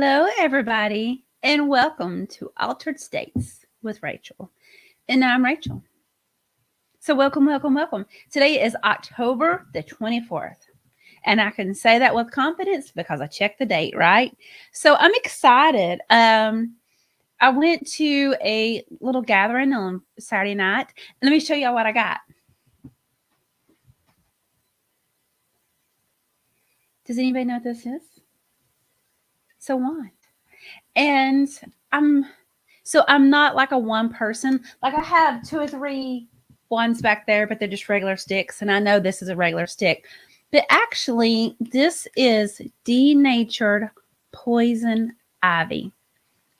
Hello, everybody, and welcome to Altered States with Rachel. And I'm Rachel. So, welcome, welcome, welcome. Today is October the 24th. And I can say that with confidence because I checked the date, right? So, I'm excited. I went to a little gathering on Saturday night. And let me show y'all what I got. Does anybody know what this is? It's a wand. And I'm not like a one person. Like I have 2 or 3 wands back there, but they're just regular sticks. And I know this is a regular stick. But actually, this is denatured poison ivy.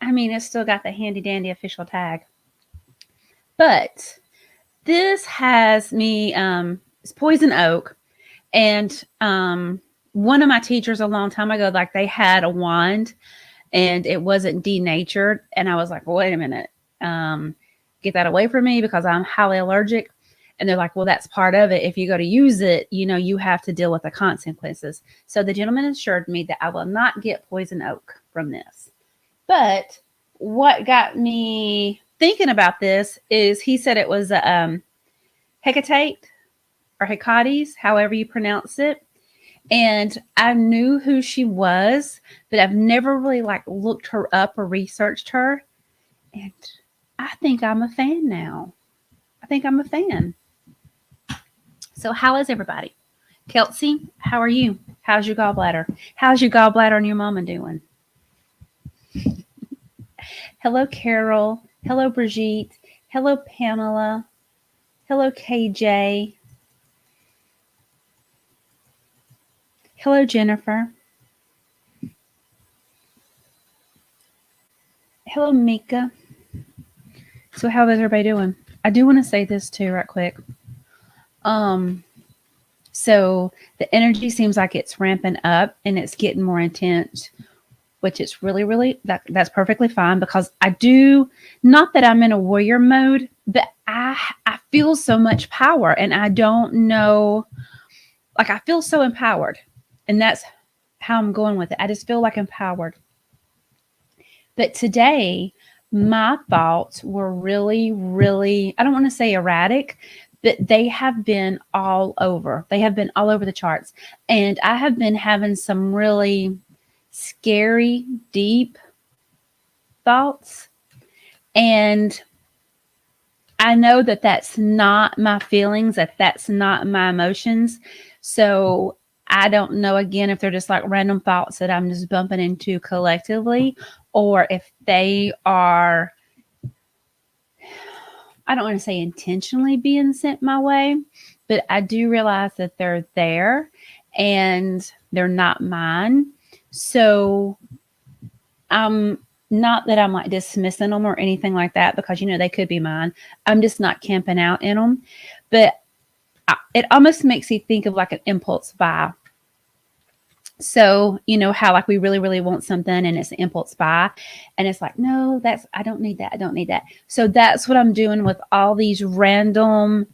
I mean, it's still got the handy dandy official tag. But this has me, it's poison oak. And one of my teachers a long time ago, like they had a wand and it wasn't denatured. And I was like, wait a minute, get that away from me because I'm highly allergic. And they're like, well, that's part of it. If you go to use it, you have to deal with the consequences. So the gentleman assured me that I will not get poison oak from this. But what got me thinking about this is he said it was Hecate or Hecates, however you pronounce it. And I knew who she was, but I've never really looked her up or researched her. And I think I'm a fan now. I think I'm a fan. So how is everybody? Kelsey, how are you? How's your gallbladder? How's your gallbladder and your mama doing? Hello, Carol. Hello, Brigitte. Hello, Pamela. Hello, KJ. Hello, Jennifer. Hello, Mika. So how is everybody doing? I do want to say this too right quick. So the energy seems like it's ramping up and it's getting more intense, which is really, that's perfectly fine because I do, not that I'm in a warrior mode, but I feel so much power and I don't know, I feel so empowered. And that's how I'm going with it. I just feel like empowered. But today, my thoughts were really, I don't want to say erratic, but they have been all over. They have been all over the charts. And I have been having some really scary, deep thoughts. And I know that that's not my feelings, that's not my emotions. So I don't know, again, if they're just like random thoughts that I'm just bumping into collectively, or if they are, I don't want to say intentionally being sent my way, but I do realize that they're there and they're not mine. So not that I'm like dismissing them or anything like that, because, they could be mine. I'm just not camping out in them. But it almost makes you think of like an impulse buy. So, how we really want something and it's an impulse buy and it's like, no, I don't need that. I don't need that. So that's what I'm doing with all these random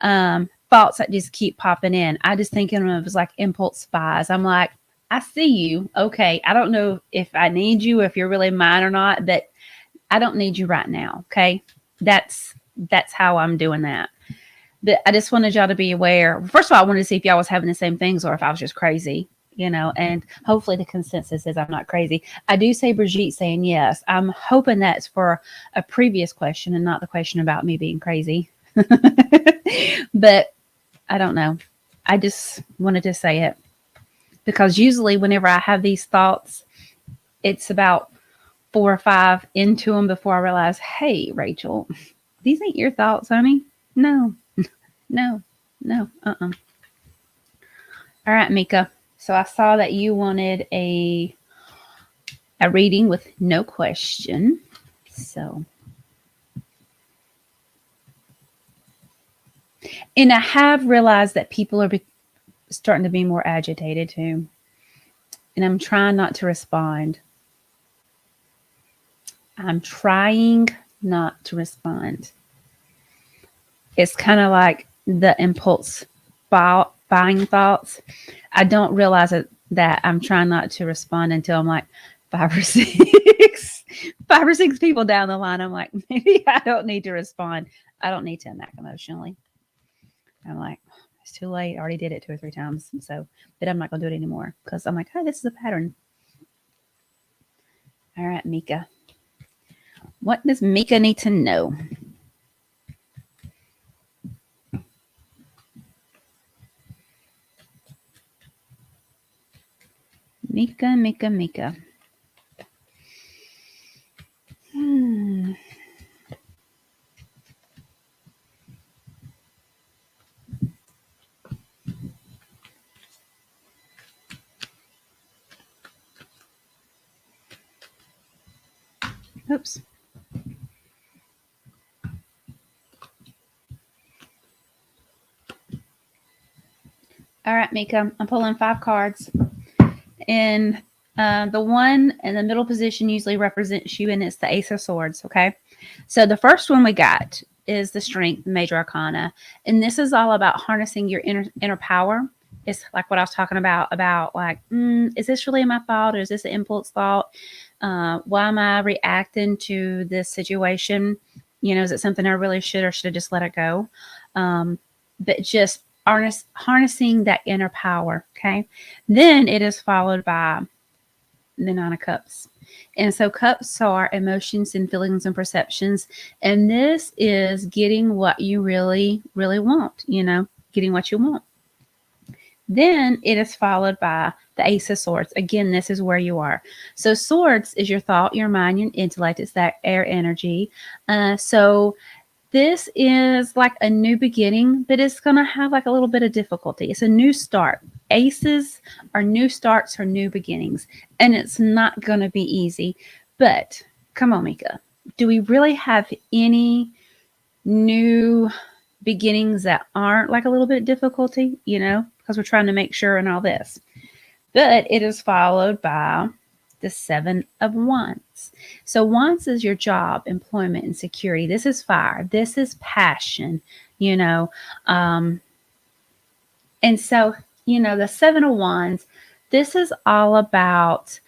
thoughts that just keep popping in. I just think of them as like impulse buys. I'm like, I see you. Okay. I don't know if I need you, if you're really mine or not, but I don't need you right now. Okay. That's how I'm doing that. But I just wanted y'all to be aware. First of all, I wanted to see if y'all was having the same things or if I was just crazy, and hopefully the consensus is I'm not crazy. I do say Brigitte saying yes. I'm hoping that's for a previous question and not the question about me being crazy. But I don't know. I just wanted to say it because usually whenever I have these thoughts, it's about 4 or 5 into them before I realize, hey, Rachel, these ain't your thoughts, honey. No. All right, Mika. So I saw that you wanted a reading with no question. So, and I have realized that people are starting to be more agitated too. And I'm trying not to respond. I'm trying not to respond. It's kind of like the impulse buying thoughts. I don't realize that I'm trying not to respond until I'm like 5 or 6, 5 or 6 people down the line. I'm like, maybe I don't need to respond. I don't need to act emotionally. I'm like, it's too late. I already did it 2 or 3 times. So, but I'm not going to do it anymore because I'm like, oh, this is a pattern. All right, Mika. What does Mika need to know? Mika. Oops. All right, Mika. I'm pulling 5 cards. And the one in the middle position usually represents you, and it's the Ace of Swords, okay? So the first one we got is the Strength, Major Arcana. And this is all about harnessing your inner power. It's like what I was talking about like, is this really my thought, or is this an impulse thought? Why am I reacting to this situation? You know, is it something I really should or should have just let it go? But just harnessing that inner power, okay? Then it is followed by the 9 of Cups. And so cups are emotions and feelings and perceptions. And this is getting what you really, really want, you know, getting what you want. Then it is followed by the Ace of Swords. Again, this is where you are. So swords is your thought, your mind, your intellect. It's that air energy. So this is like a new beginning, but it's going to have like a little bit of difficulty. It's a new start. Aces are new starts or new beginnings, and it's not going to be easy. But come on, Mika. Do we really have any new beginnings that aren't like a little bit of difficulty, you know, because we're trying to make sure and all this? But it is followed by the 7 of Wands. So Wands is your job, employment, and security. This is fire. This is passion, you know. And so, you know, the 7 of Wands, this is all about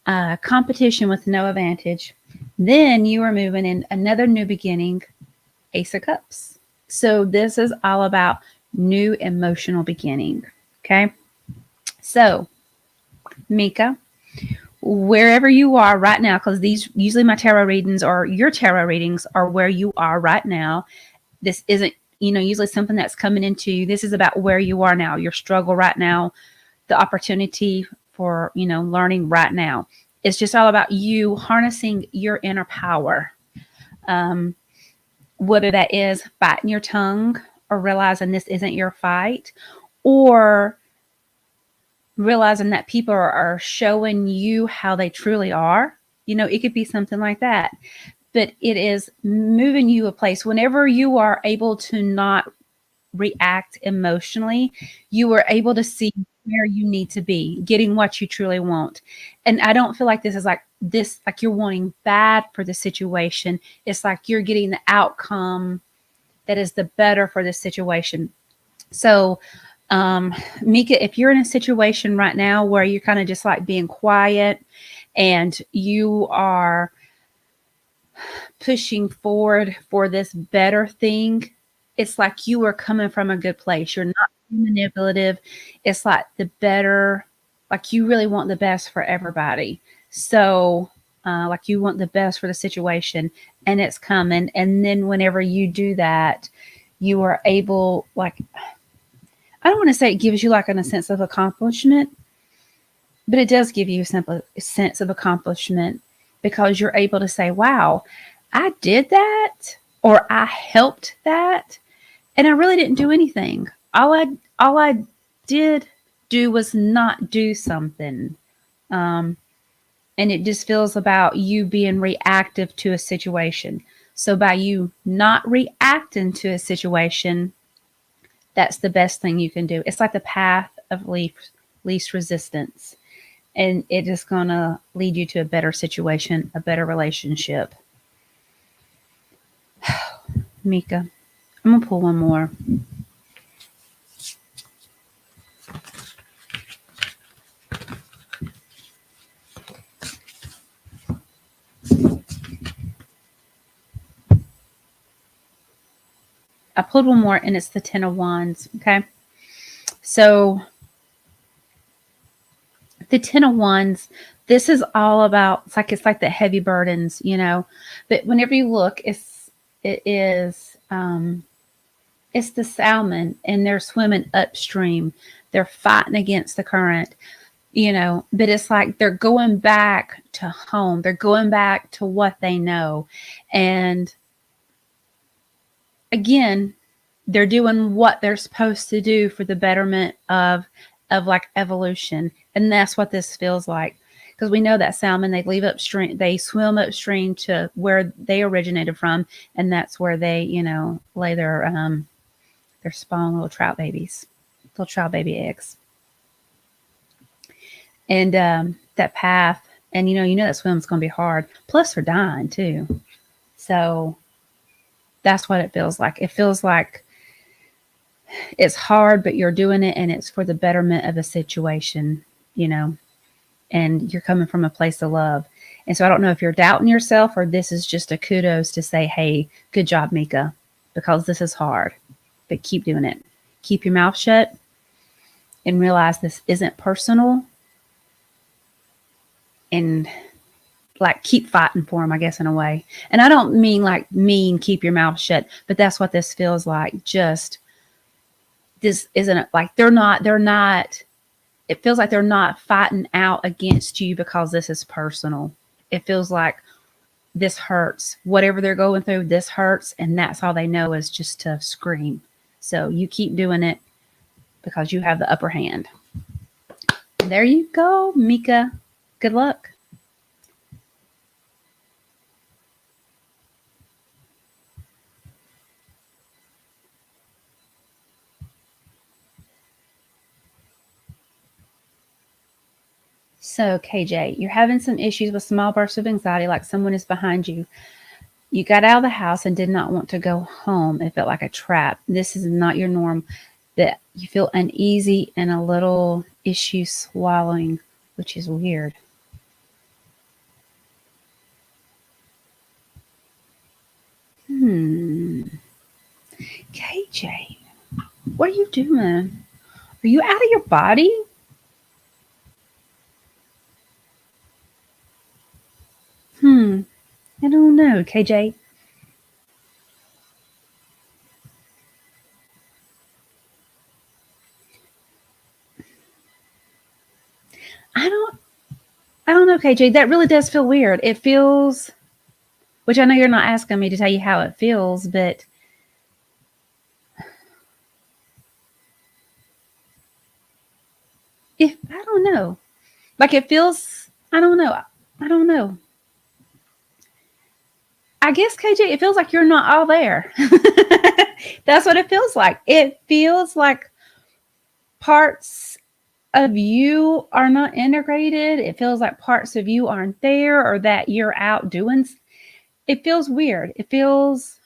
competition with no advantage. Then you are moving in another new beginning, Ace of Cups. So this is all about new emotional beginning. Okay. So, Mika, wherever you are right now, because these usually my tarot readings or your tarot readings are where you are right now. This isn't, you know, usually something that's coming into you. This is about where you are now, your struggle right now, the opportunity for, you know, learning right now. It's just all about you harnessing your inner power. Whether that is biting your tongue or realizing this isn't your fight, or realizing that people are showing you how they truly are. You know, it could be something like that. But it is moving you a place whenever you are able to not react emotionally, you are able to see where you need to be, getting what you truly want. And I don't feel like this is like this, like you're wanting bad for the situation. It's like you're getting the outcome that is the better for the situation. So, Mika, if you're in a situation right now where you're kind of just like being quiet and you are pushing forward for this better thing, it's like you are coming from a good place. You're not manipulative. It's like the better, like you really want the best for everybody. So, like you want the best for the situation, and it's coming. And then whenever you do that, you are able, like, I don't want to say it gives you like a sense of accomplishment, but it does give you a simple sense of accomplishment because you're able to say, wow, I did that, or I helped that, and I really didn't do anything. All I did do was not do something. And it just feels about you being reactive to a situation. So by you not reacting to a situation, that's the best thing you can do. It's like the path of least resistance. And it is going to lead you to a better situation, a better relationship. Mika, I'm going to pull one more. I pulled one more, and it's the Ten of Wands. Okay. So the Ten of Wands, this is all about, it's like the heavy burdens, you know. But whenever you look, it's the salmon, and they're swimming upstream. They're fighting against the current, you know, but it's like they're going back to home. They're going back to what they know. And again, they're doing what they're supposed to do for the betterment of like evolution. And that's what this feels like. Because we know that salmon, they leave upstream, they swim upstream to where they originated from, and that's where they, you know, lay their spawn little trout babies, little trout baby eggs. And that path, and you know that swim's going to be hard. Plus, they're dying too. So that's what it feels like. It feels like it's hard, but you're doing it, and it's for the betterment of a situation, you know, and you're coming from a place of love. And so I don't know if you're doubting yourself, or this is just a kudos to say, hey, good job, Mika, because this is hard, but keep doing it. Keep your mouth shut and realize this isn't personal, and like keep fighting for them, I guess, in a way. And I don't mean keep your mouth shut, but that's what this feels like. Just this isn't like they're not, it feels like they're not fighting out against you because this is personal. It feels like this hurts. Whatever they're going through, this hurts, and that's all they know is just to scream. So you keep doing it because you have the upper hand. There you go, Mika. Good luck. So, KJ, you're having some issues with small bursts of anxiety, like someone is behind you. You got out of the house and did not want to go home. It felt like a trap. This is not your norm. That you feel uneasy and a little issue swallowing, which is weird. KJ, what are you doing? Are you out of your body? I don't know, KJ. I don't know, KJ. That really does feel weird. It feels, which I know you're not asking me to tell you how it feels, but if I don't know, like it feels, I don't know. I don't know. I guess, KJ, it feels like you're not all there. That's what it feels like. It feels like parts of you are not integrated. It feels like parts of you aren't there, or that you're out doing. It feels weird. It feels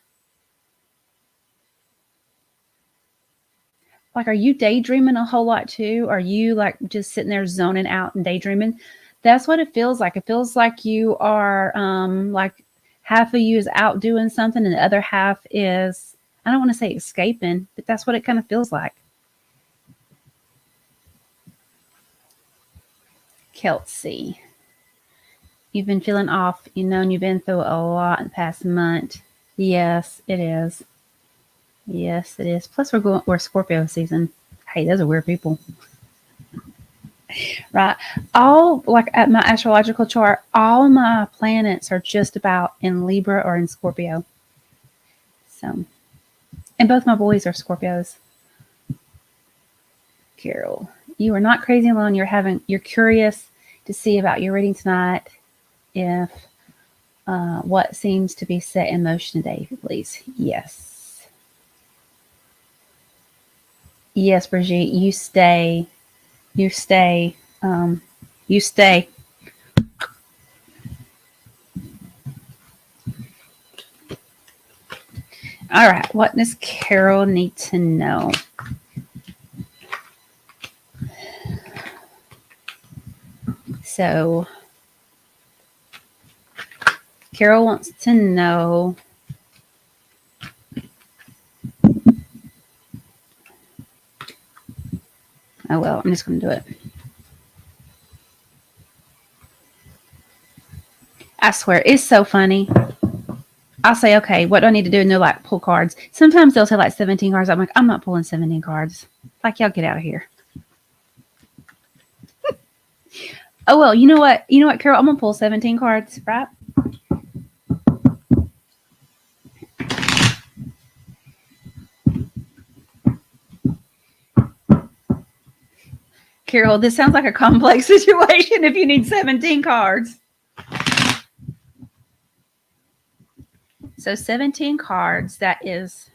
like, are you daydreaming a whole lot too? Are you like just sitting there zoning out and daydreaming? That's what it feels like. It feels like you are like half of you is out doing something, and the other half is, I don't want to say escaping, but that's what it kind of feels like. Kelsey, you've been feeling off. You know, and you've been through a lot in the past month. Yes, it is. Yes, it is. Plus, we're Scorpio season. Hey, those are weird people. Right. All like at my astrological chart, all my planets are just about in Libra or in Scorpio. So, and both my boys are Scorpios. Carol, you are not crazy alone. You're curious to see about your reading tonight. If what seems to be set in motion today, please. Yes. Yes, Brigitte, you stay. You stay. You stay. All right. What does Carol need to know? So, Carol wants to know Oh, well, I'm just going to do it. I swear, it's so funny. I'll say, okay, what do I need to do? And they're like, pull cards. Sometimes they'll say like 17 cards. I'm like, I'm not pulling 17 cards. Like, y'all get out of here. Oh, well, you know what? You know what, Carol? I'm going to pull 17 cards, right? Carol, this sounds like a complex situation if you need 17 cards. So 17 cards, that is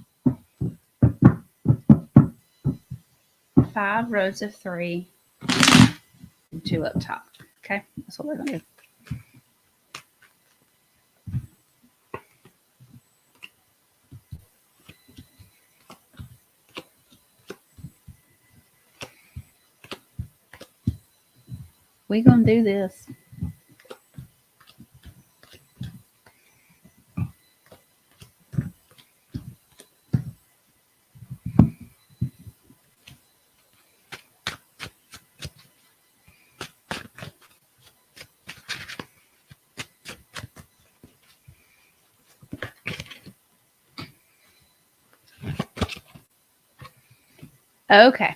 5 rows of 3, 2 up top. Okay, that's what we're going to do. We're going to do this. Okay.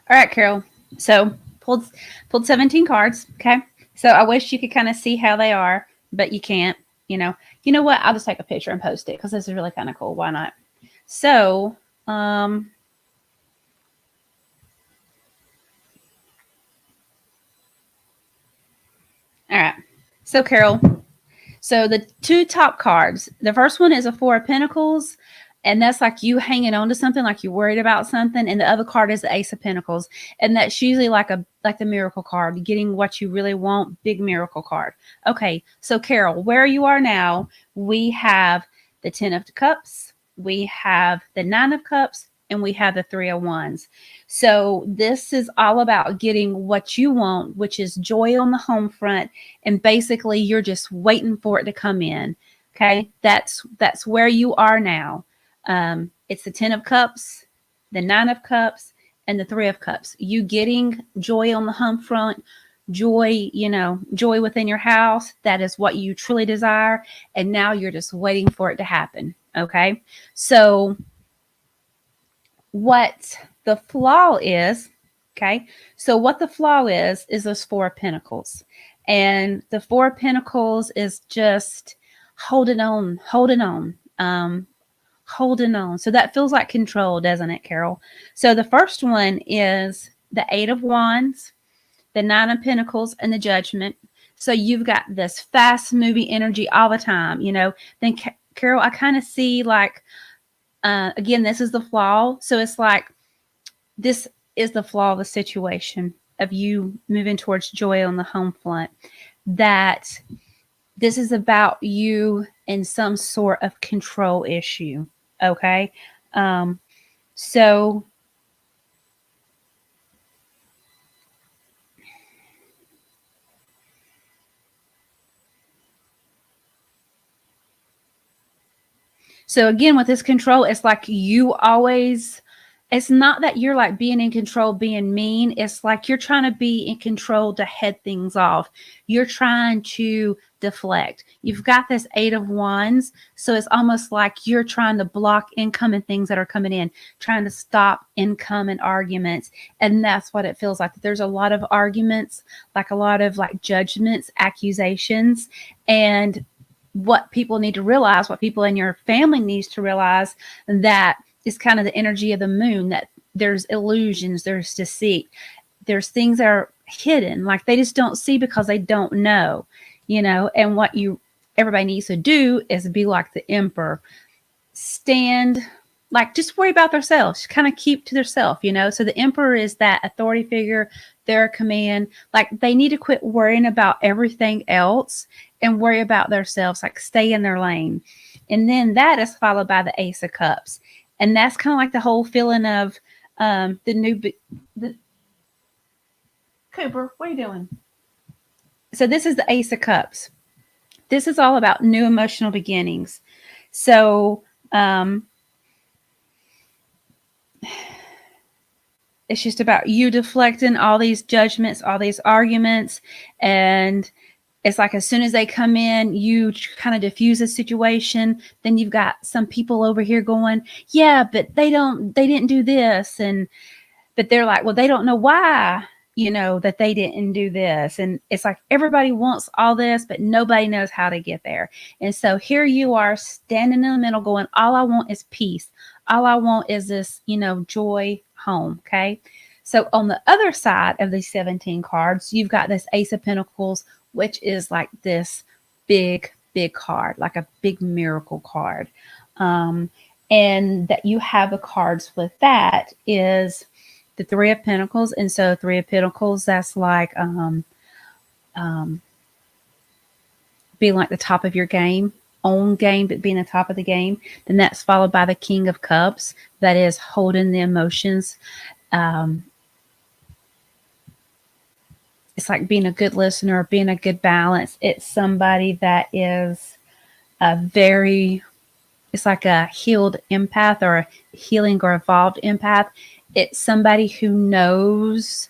All right, Carol. So pulled 17 cards. Okay. So I wish you could kind of see how they are, but you can't. You know what? I'll just take a picture and post it because this is really kind of cool. Why not? So, all right. So Carol, so the 2 top cards, the first one is a 4 of Pentacles, and that's like you hanging on to something, like you're worried about something. And the other card is the Ace of Pentacles, and that's usually like the miracle card, getting what you really want, big miracle card. Okay, so Carol, where you are now, we have the 10 of Cups, we have the 9 of Cups, and we have the 3 of Wands. So this is all about getting what you want, which is joy on the home front, and basically you're just waiting for it to come in. Okay, that's where you are now. It's the 10 of Cups, the 9 of Cups, and the 3 of Cups. You getting joy on the home front, joy, joy within your house. That is what you truly desire. And now you're just waiting for it to happen. Okay, so what the flaw is, okay, so what the flaw is this 4 of Pentacles. And the 4 of Pentacles is just holding on, holding on. So that feels like control, doesn't it, Carol? So the first one is the 8 of Wands, the 9 of Pentacles, and the Judgment. So you've got this fast moving energy all the time, Then Carol, I kind of see like, again, this is the flaw. So it's like, this is the flaw of the situation of you moving towards joy on the home front, that this is about you in some sort of control issue. Okay. So again, with this control, it's like you always, it's not that you're like being in control, being mean. It's like you're trying to be in control to head things off. You're trying to deflect. You've got this 8 of Wands. So it's almost like you're trying to block incoming things that are coming in, trying to stop incoming arguments. And that's what it feels like. There's a lot of arguments, like a lot of like judgments, accusations, and what people need to realize, what people in your family needs to realize, that is kind of the energy of the moon, that there's illusions, there's deceit, there's things that are hidden, like they just don't see because they don't know, and what everybody needs to do is be like the Emperor, stand, like just worry about themselves, kind of keep to themselves, so the Emperor is that authority figure, their command, like they need to quit worrying about everything else and worry about themselves, like stay in their lane. And then that is followed by the Ace of Cups. And that's kind of like the whole feeling of the Cooper, what are you doing? So this is the Ace of Cups. This is all about new emotional beginnings. So It's just about you deflecting all these judgments, all these arguments. And it's like as soon as they come in, you kind of diffuse the situation. Then you've got some people over here going, yeah, but they didn't do this. But they're like, well, they don't know why, that they didn't do this. And it's like everybody wants all this, but nobody knows how to get there. And so here you are standing in the middle going, all I want is peace. All I want is this, joy home. Okay. So on the other side of these 17 cards, you've got this Ace of Pentacles, which is like this big, big card, like a big miracle card. And that you have the cards with that is the Three of Pentacles. And so Three of Pentacles, that's like being like the top of your game, own game, but being the top of the game. Then that's followed by the King of Cups, that is holding the emotions. It's like being a good listener, being a good balance. It's somebody that is it's like a healed empath or a healing or evolved empath. It's somebody who knows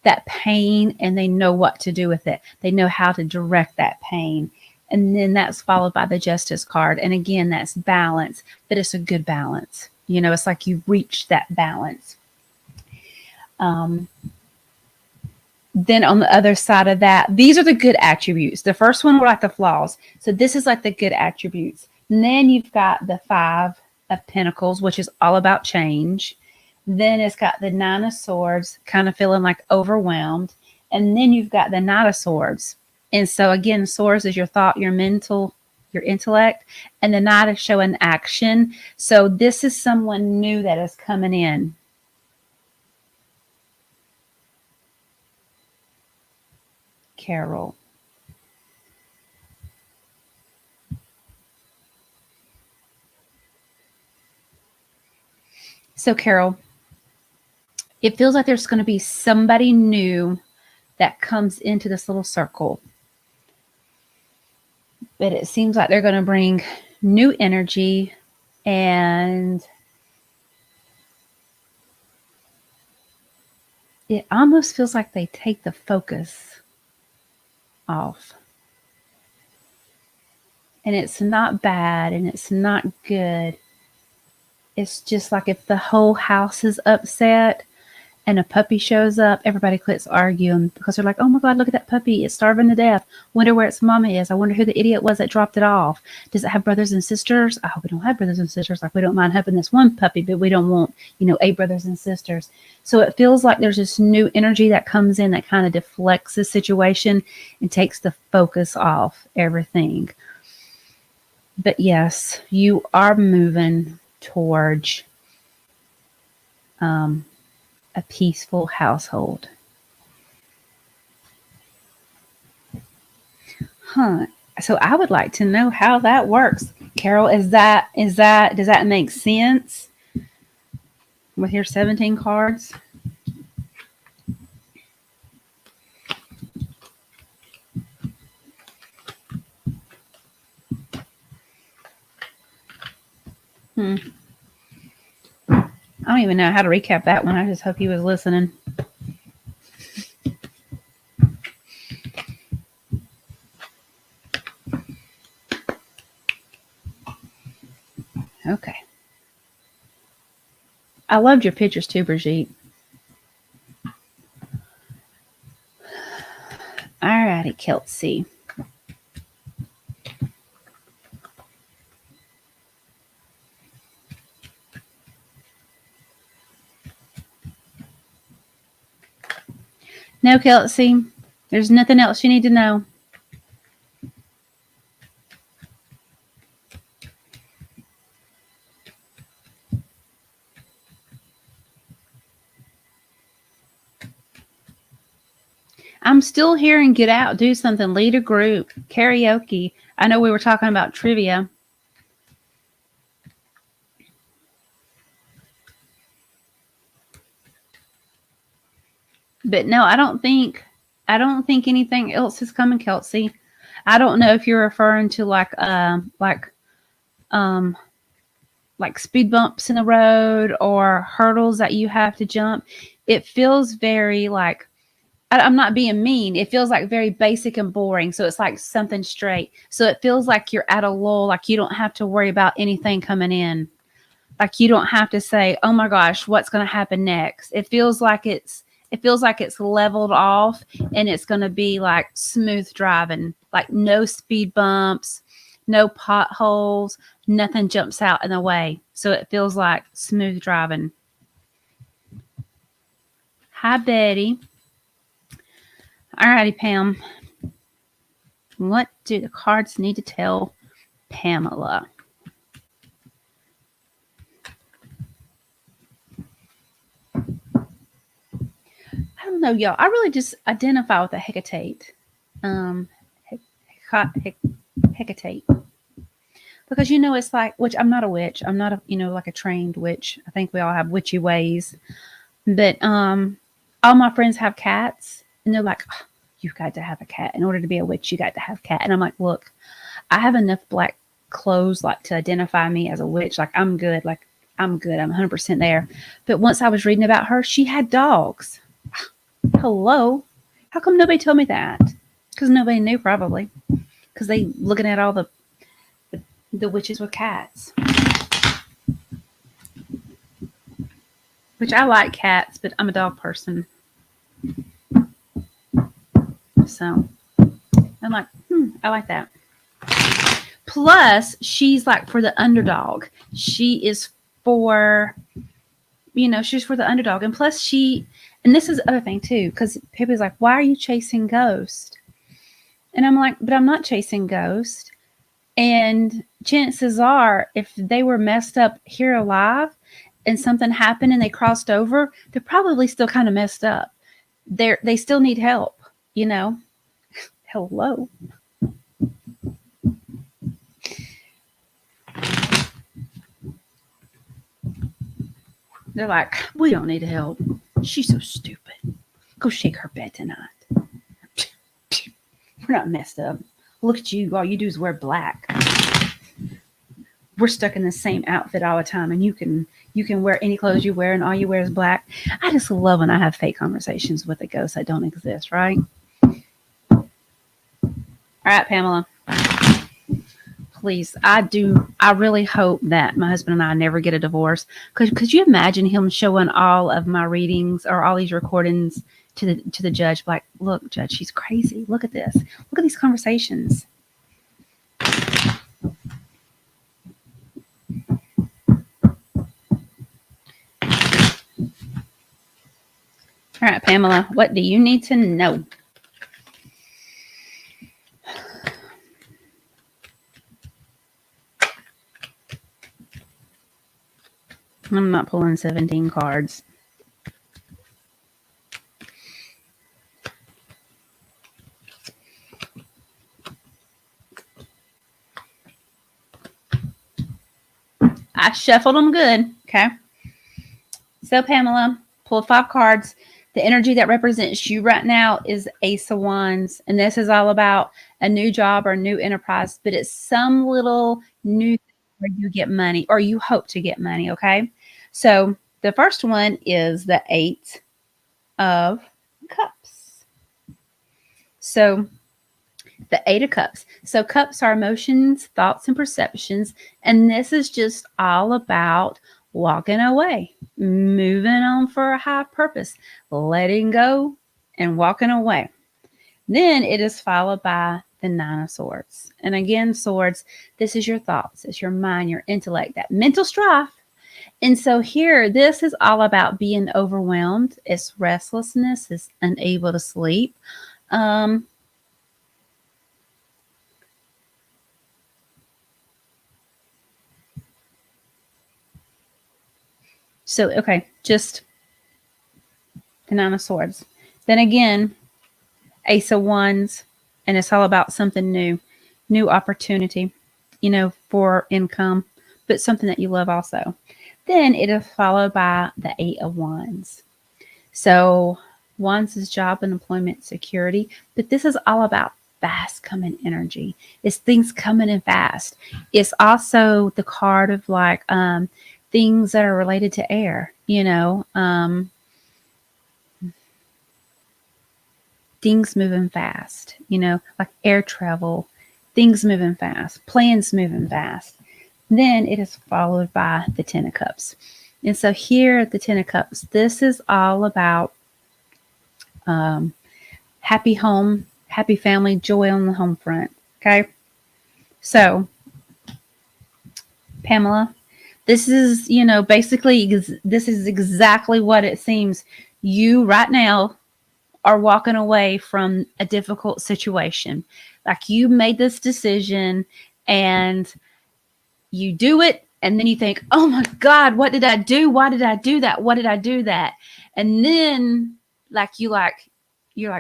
that pain and they know what to do with it. They know how to direct that pain. And then that's followed by the Justice card. And again, that's balance, but it's a good balance. It's like you reach that balance. Then on the other side of that, these are the good attributes. The first one were like the flaws. So this is like the good attributes. And then you've got the Five of Pentacles, which is all about change. Then it's got the Nine of Swords, kind of feeling like overwhelmed. And then you've got the Knight of Swords. And so again, swords is your thought, your mental, your intellect. And the Knight is showing action. So this is someone new that is coming in. Carol. So Carol, it feels like there's going to be somebody new that comes into this little circle. But it seems like they're going to bring new energy, and it almost feels like they take the focus off. And it's not bad and it's not good. It's just like if the whole house is upset and a puppy shows up, everybody quits arguing because they're like, oh my God, look at that puppy. It's starving to death. Wonder where its mama is. I wonder who the idiot was that dropped it off. Does it have brothers and sisters? I hope we don't have brothers and sisters. Like, we don't mind having this one puppy, but we don't want, 8 brothers and sisters. So it feels like there's this new energy that comes in that kind of deflects the situation and takes the focus off everything. But yes, you are moving towards a peaceful household. So I would like to know how that works. Carol, does that make sense with your 17 cards? I don't even know how to recap that one. I just hope he was listening. Okay. I loved your pictures too, Brigitte. Alrighty, Kelsey. No, Kelsey, there's nothing else you need to know. I'm still hearing get out, do something, lead a group, karaoke. I know we were talking about trivia. But no, I don't think anything else is coming, Kelsey. I don't know if you're referring to like speed bumps in the road or hurdles that you have to jump. it feels very like, I'm not being mean. It feels like very basic and boring. So it's like something straight. So it feels like you're at a lull, like you don't have to worry about anything coming in. Like you don't have to say, "Oh my gosh, what's going to happen next?" It feels like it's leveled off and it's going to be like smooth driving, like no speed bumps, no potholes, nothing jumps out in the way. So it feels like smooth driving. Hi, Betty. All righty, Pam. What do the cards need to tell Pamela? I don't know, y'all. I really just identify with the Hecate. Hecate. Because, it's like, which I'm not a witch. I'm not like a trained witch. I think we all have witchy ways. But all my friends have cats. And they're like, oh, you've got to have a cat. In order to be a witch, you got to have a cat. And I'm like, look, I have enough black clothes like to identify me as a witch. Like, I'm good. I'm 100% there. But once I was reading about her, she had dogs. Hello. How come nobody told me that? Because nobody knew, probably. Because they looking at all the witches with cats. Which I like cats, but I'm a dog person. So I'm like, I like that. Plus, she's like for the underdog. She is for, she's for the underdog. And plus and this is the other thing too, because people's like, why are you chasing ghosts? And I'm like, but I'm not chasing ghosts. And chances are, if they were messed up here alive and something happened and they crossed over, they're probably still kind of messed up. They still need help, Hello. They're like, we don't need help. She's so stupid. Go shake her bed tonight. We're not messed up. Look at you. All you do is wear black. We're stuck in the same outfit all the time, and you can wear any clothes you wear, and all you wear is black. I just love when I have fake conversations with the ghosts that don't exist, right? All right, Pamela. Please, I really hope that my husband and I never get a divorce. Could you imagine him showing all of my readings or all these recordings to the judge? Like, look, Judge, she's crazy. Look at this. Look at these conversations. All right, Pamela, what do you need to know? I'm not pulling 17 cards. I shuffled them good. Okay. So, Pamela, pulled 5 cards. The energy that represents you right now is Ace of Wands. And this is all about a new job or a new enterprise, but it's some little new thing where you get money or you hope to get money. Okay. So the first one is the 8 of Cups. So the 8 of Cups. So cups are emotions, thoughts, and perceptions. And this is just all about walking away, moving on for a high purpose, letting go and walking away. Then it is followed by the 9 of Swords. And again, swords, this is your thoughts, it's your mind, your intellect, that mental strife. And so here, this is all about being overwhelmed. It's restlessness, it's unable to sleep. So, okay, just the 9 of Swords. Then again, Ace of Wands, and it's all about something new opportunity, for income, but something that you love also. Then it is followed by the 8 of Wands. So Wands is job and employment security, but this is all about fast coming energy. It's things coming in fast. It's also the card of like, things that are related to air, things moving fast, like air travel, things moving fast, plans moving fast. Then it is followed by the Ten of Cups. And so here at the Ten of Cups, this is all about happy home, happy family, joy on the home front. Okay. So, Pamela, this is, basically, this is exactly what it seems. You right now are walking away from a difficult situation. Like you made this decision and you do it. And then you think, oh my God, what did I do? Why did I do that? What did I do that? And then you're like,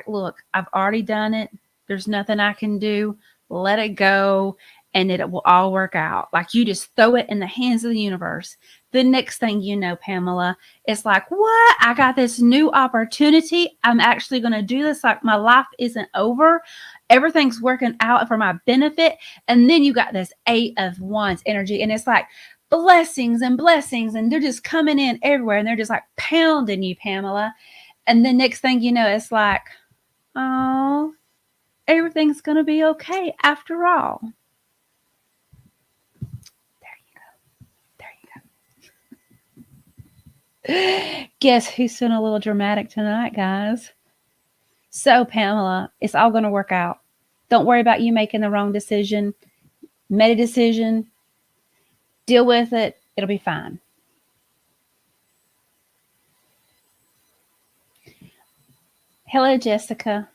look, I've already done it. There's nothing I can do. Let it go. And it will all work out. Like you just throw it in the hands of the universe. The next thing you know, Pamela, it's like, what? I got this new opportunity. I'm actually going to do this. Like my life isn't over. Everything's working out for my benefit. And then you got this 8 of Wands energy. And it's like blessings and blessings. And they're just coming in everywhere. And they're just like pounding you, Pamela. And the next thing you know, it's like, oh, everything's going to be okay after all. Guess who's feeling a little dramatic tonight, guys? So, Pamela, it's all going to work out. Don't worry about you making the wrong decision. Made a decision. Deal with it. It'll be fine. Hello, Jessica.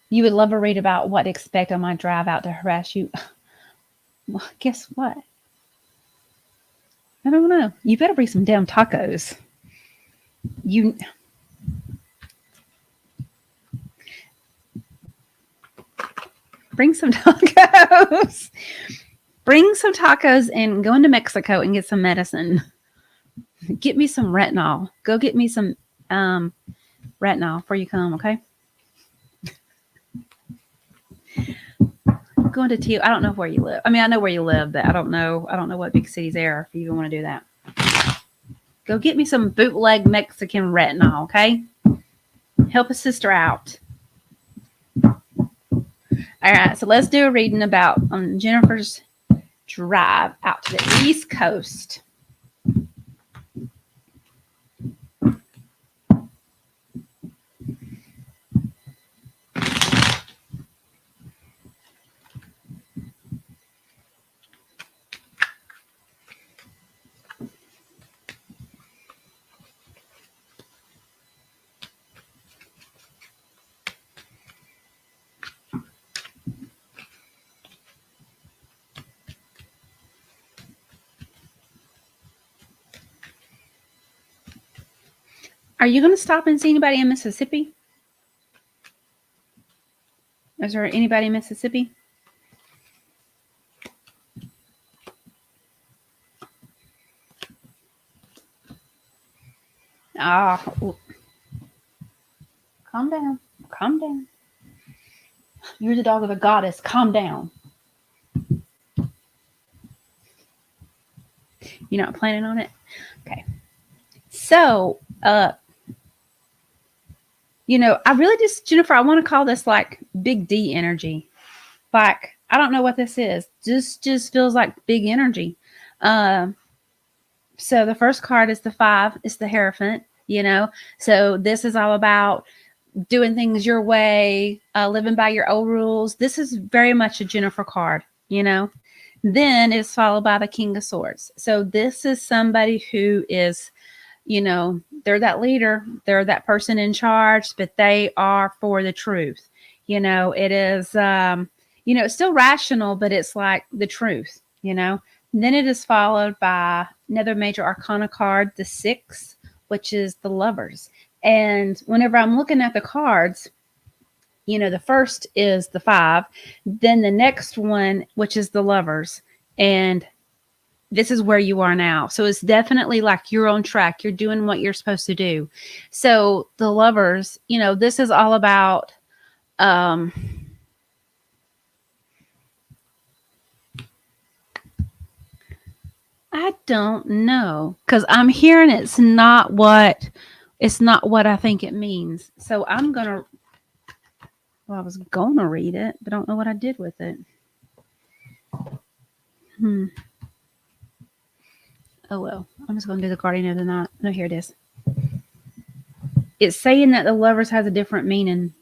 You would love to read about what to expect on my drive out to harass you. Well, guess what? I don't know. You better bring some damn tacos. Bring some tacos. Bring some tacos and go into Mexico and get some medicine. Get me some retinol. Go get me some retinol before you come, okay? Going to T. I don't know where you live. I mean, I know where you live, but I don't know what big cities there are if you even want to do that. Go get me some bootleg Mexican retinol, okay? Help a sister out. All right, so let's do a reading about Jennifer's drive out to the East Coast. Are you going to stop and see anybody in Mississippi? Is there anybody in Mississippi? Calm down. Calm down. You're the dog of a goddess. Calm down. You're not planning on it? Okay. So, I really just, Jennifer, I want to call this like big D energy. Like, I don't know what this is. Just feels like big energy. So the first card is the 5. It's the Hierophant, So this is all about doing things your way, living by your old rules. This is very much a Jennifer card, Then it's followed by the King of Swords. So this is somebody who is, they're that leader, they're that person in charge, but they are for the truth. It is, it's still rational, but it's like the truth, And then it is followed by another major arcana card, the 6, which is the Lovers. And whenever I'm looking at the cards, the first is the 5, then the next one, which is the Lovers. And this is where you are now. So it's definitely like you're on track. You're doing what you're supposed to do. So the Lovers, this is all about, I don't know, because I'm hearing it's not what I think it means. So I'm gonna. Well, I was gonna read it, but I don't know what I did with it. Hmm. Oh well, I'm just gonna do the Guardian of the Night. No, here it is. It's saying that the lovers has a different meaning.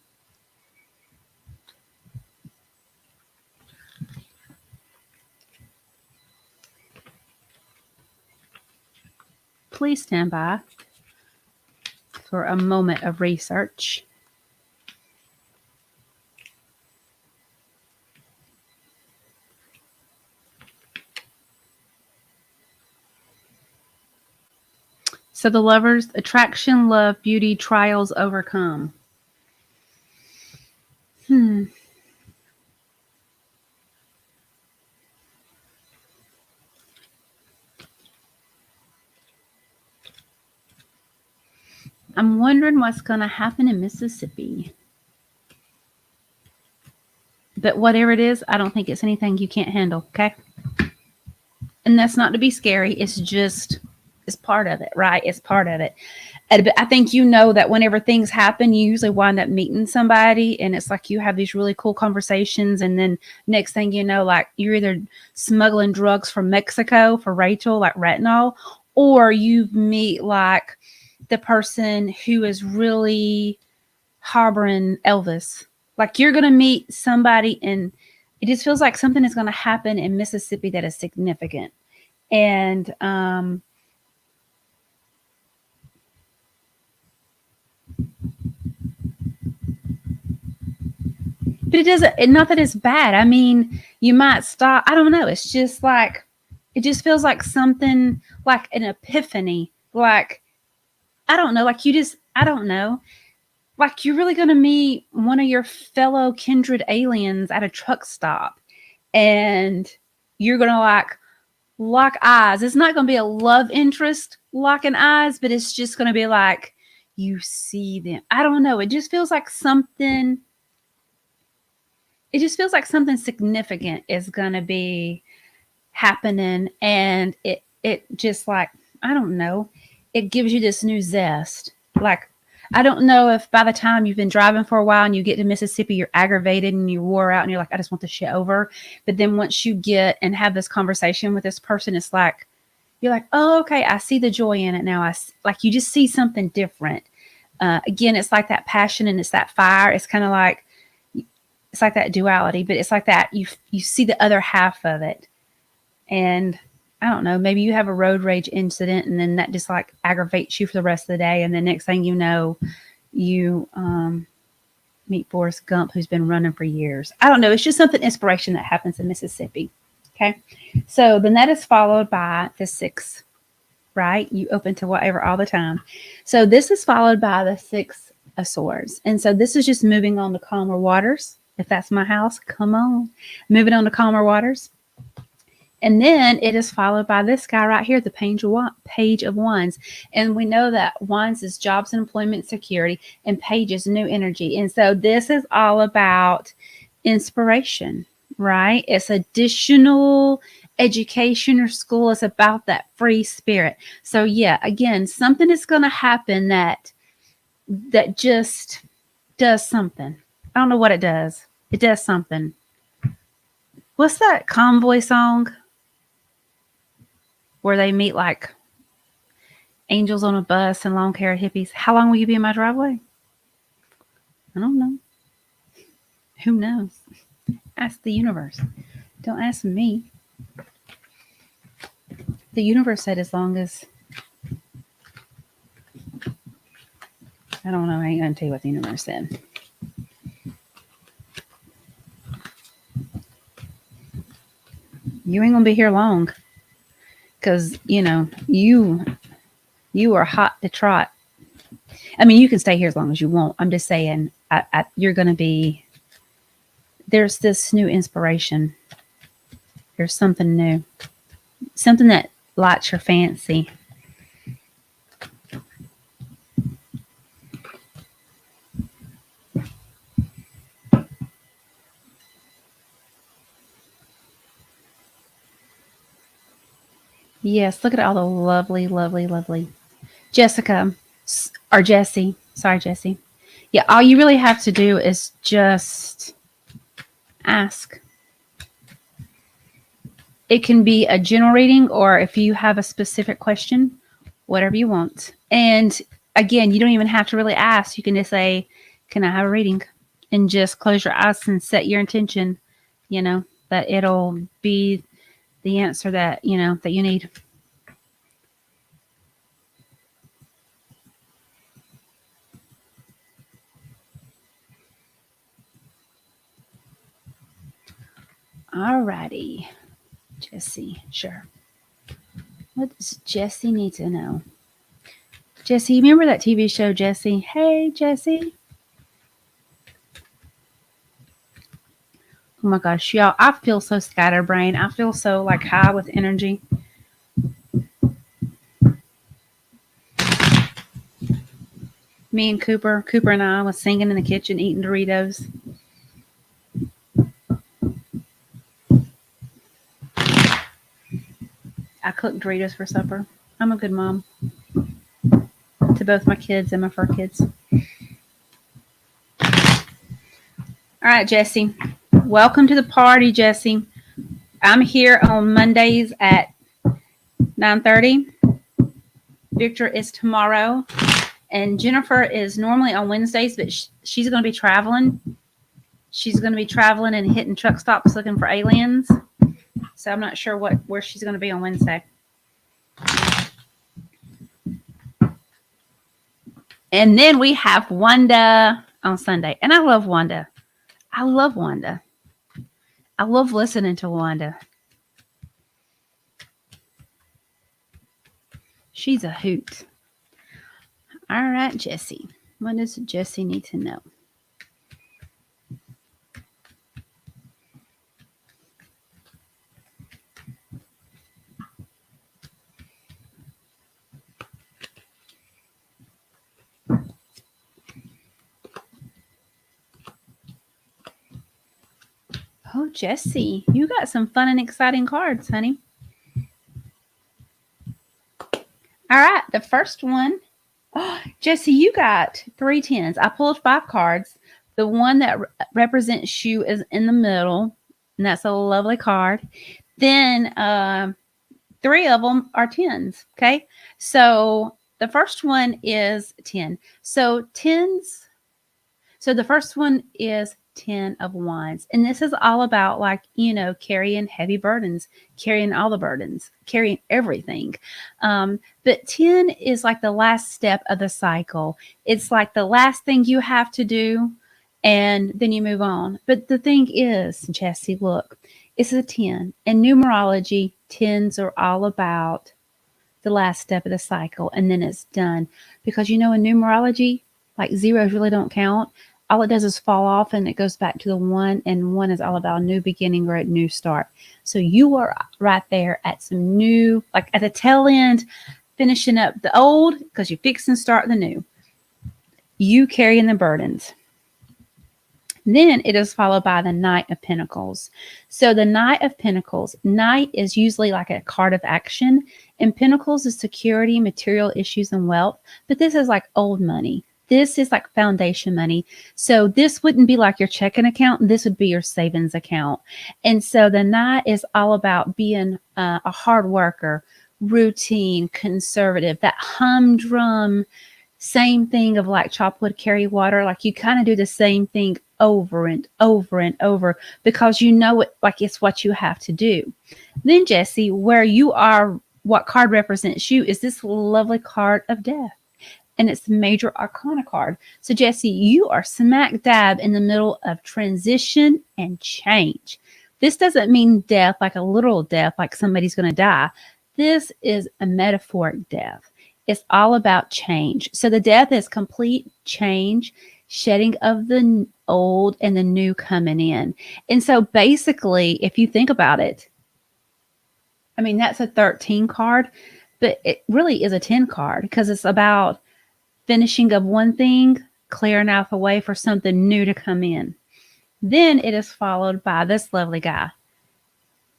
Please stand by for a moment of research. So the lovers, attraction, love, beauty, trials, overcome. I'm wondering what's going to happen in Mississippi. But whatever it is, I don't think it's anything you can't handle, okay? And that's not to be scary. It's part of it, right? It's part of it. And I think you know that whenever things happen, you usually wind up meeting somebody, and it's like you have these really cool conversations, and then next thing you know, like you're either smuggling drugs from Mexico for Rachel, like retinol, or you meet like the person who is really harboring Elvis. Like you're gonna meet somebody, and it just feels like something is gonna happen in Mississippi that is significant. And but it doesn't, not that it's bad. I mean, you might stop. I don't know. It's just like, it just feels like something like an epiphany. Like, I don't know. Like, I don't know. Like, you're really going to meet one of your fellow kindred aliens at a truck stop, and you're going to like lock eyes. It's not going to be a love interest locking eyes, but it's just going to be like, you see them. I don't know. It just feels like something significant is going to be happening, and it just like, I don't know, it gives you this new zest. Like, I don't know if by the time you've been driving for a while and you get to Mississippi, you're aggravated and you wore out and you're like, I just want this shit over. But then once you get and have this conversation with this person, it's like, you're like, oh, okay, I see the joy in it now. Like, you just see something different. Again, it's like that passion and it's that fire. It's like that duality, but it's like that you see the other half of it. And I don't know, maybe you have a road rage incident and then that just like aggravates you for the rest of the day. And the next thing you know, you meet Forrest Gump, who's been running for years. I don't know. It's just something inspiration that happens in Mississippi. Okay. So then that is followed by the 6, right? You open to whatever all the time. So this is followed by the 6 of Swords. And so this is just moving on to calmer waters. If that's my house, come on. Moving on to calmer waters. And then it is followed by this guy right here, the Page of Wands. And we know that Wands is jobs and employment security, and Page is new energy. And so this is all about inspiration, right? It's additional education or school. It's about that free spirit. So yeah, again, something is going to happen that just does something. I don't know what it does. It does something. What's that Convoy song where they meet like angels on a bus and long haired hippies? How long will you be in my driveway? I don't know. Who knows? Ask the universe. Don't ask me. The universe said as long as, I don't know. I ain't going to tell you what the universe said. You ain't going to be here long because, you are hot to trot. I mean, you can stay here as long as you want. I'm just saying, you're going to be, there's this new inspiration. There's something new, something that lights your fancy. Yes, look at all the lovely, lovely, lovely. Jessica, or Jessie. Sorry, Jessie. Yeah, all you really have to do is just ask. It can be a general reading, or if you have a specific question, whatever you want. And again, you don't even have to really ask. You can just say, "Can I have a reading?" And just close your eyes and set your intention, that it'll be the answer that you need. Alrighty, Jessie, sure. What does Jessie need to know? Jessie, you remember that TV show, Jessie? Hey, Jessie. Oh my gosh, y'all, I feel so scatterbrained. I feel so like high with energy. Me and Cooper and I was singing in the kitchen, eating Doritos. I cooked Doritos for supper. I'm a good mom to both my kids and my fur kids. All right, Jessie. Welcome to the party, Jessie. I'm here on Mondays at 9:30. Victor is tomorrow. And Jennifer is normally on Wednesdays, but she's going to be traveling. She's going to be traveling and hitting truck stops looking for aliens. So I'm not sure where she's going to be on Wednesday. And then we have Wanda on Sunday. And I love Wanda. I love Wanda. I love listening to Wanda. She's a hoot. All right, Jessie. What does Jessie need to know? Oh, Jessie, you got some fun and exciting cards, honey. All right, the first one. Oh, Jessie, you got 3 tens. I pulled 5 cards. The one that represents you is in the middle, and that's a lovely card. Then 3 of them are 10s. Okay, so the first one is 10. So 10s. So the first one is 10 of wands. And this is all about carrying heavy burdens, carrying all the burdens, carrying everything. But 10 is like the last step of the cycle. It's like the last thing you have to do, and then you move on. But the thing is, Jessie, look, it's a 10. In numerology, 10s are all about the last step of the cycle, and then it's done. Because in numerology, like zeros really don't count. All it does is fall off and it goes back to the 1, and 1 is all about a new beginning or a new start. So you are right there at some new, like at the tail end, finishing up the old because you fix and start the new. You carrying the burdens. Then it is followed by the Knight of Pentacles. So the Knight of Pentacles, Knight is usually like a card of action, and Pentacles is security, material issues, and wealth. But this is like old money. This is like foundation money. So this wouldn't be like your checking account. This would be your savings account. And so the Knight is all about being a hard worker, routine, conservative, that humdrum, same thing of like chop wood, carry water. Like you kind of do the same thing over and over and over because it, like it's what you have to do. Then Jessie, where you are, what card represents you is this lovely card of death. And it's the major arcana card. So Jessie, you are smack dab in the middle of transition and change. This doesn't mean death, like a literal death, like somebody's going to die. This is a metaphoric death. It's all about change. So the death is complete change, shedding of the old and the new coming in. And so basically, if you think about it, I mean, that's a 13 card, but it really is a 10 card because it's about finishing of one thing, clearing out the way for something new to come in. Then it is followed by this lovely guy,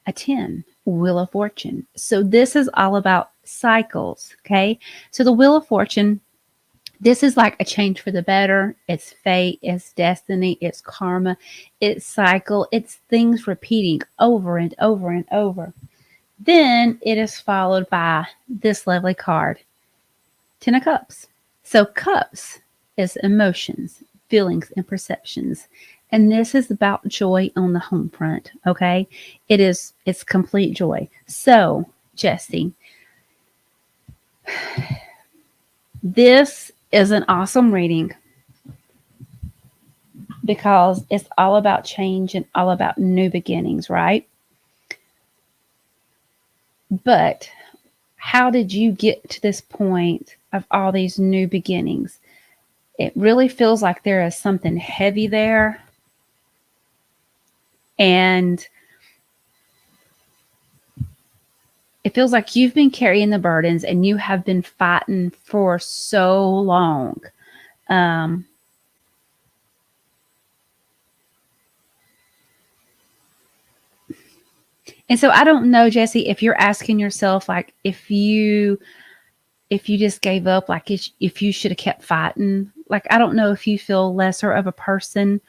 a 10. Wheel of Fortune. So this is all about cycles, okay? So the Wheel of Fortune, this is like a change for the better. It's fate, it's destiny, it's karma, it's cycle, it's things repeating over and over and over. Then it is followed by this lovely card, Ten of Cups. So cups is emotions, feelings, and perceptions. And this is about joy on the home front, okay? It's complete joy. So, Jesse, this is an awesome reading because it's all about change and all about new beginnings, right? But how did you get to this point of all these new beginnings? It really feels like there is something heavy there. And it feels like you've been carrying the burdens and you have been fighting for so long. Um, and so I don't know, Jesse, if you're asking yourself, like, if you just gave up, like if you should have kept fighting, like, I don't know if you feel lesser of a person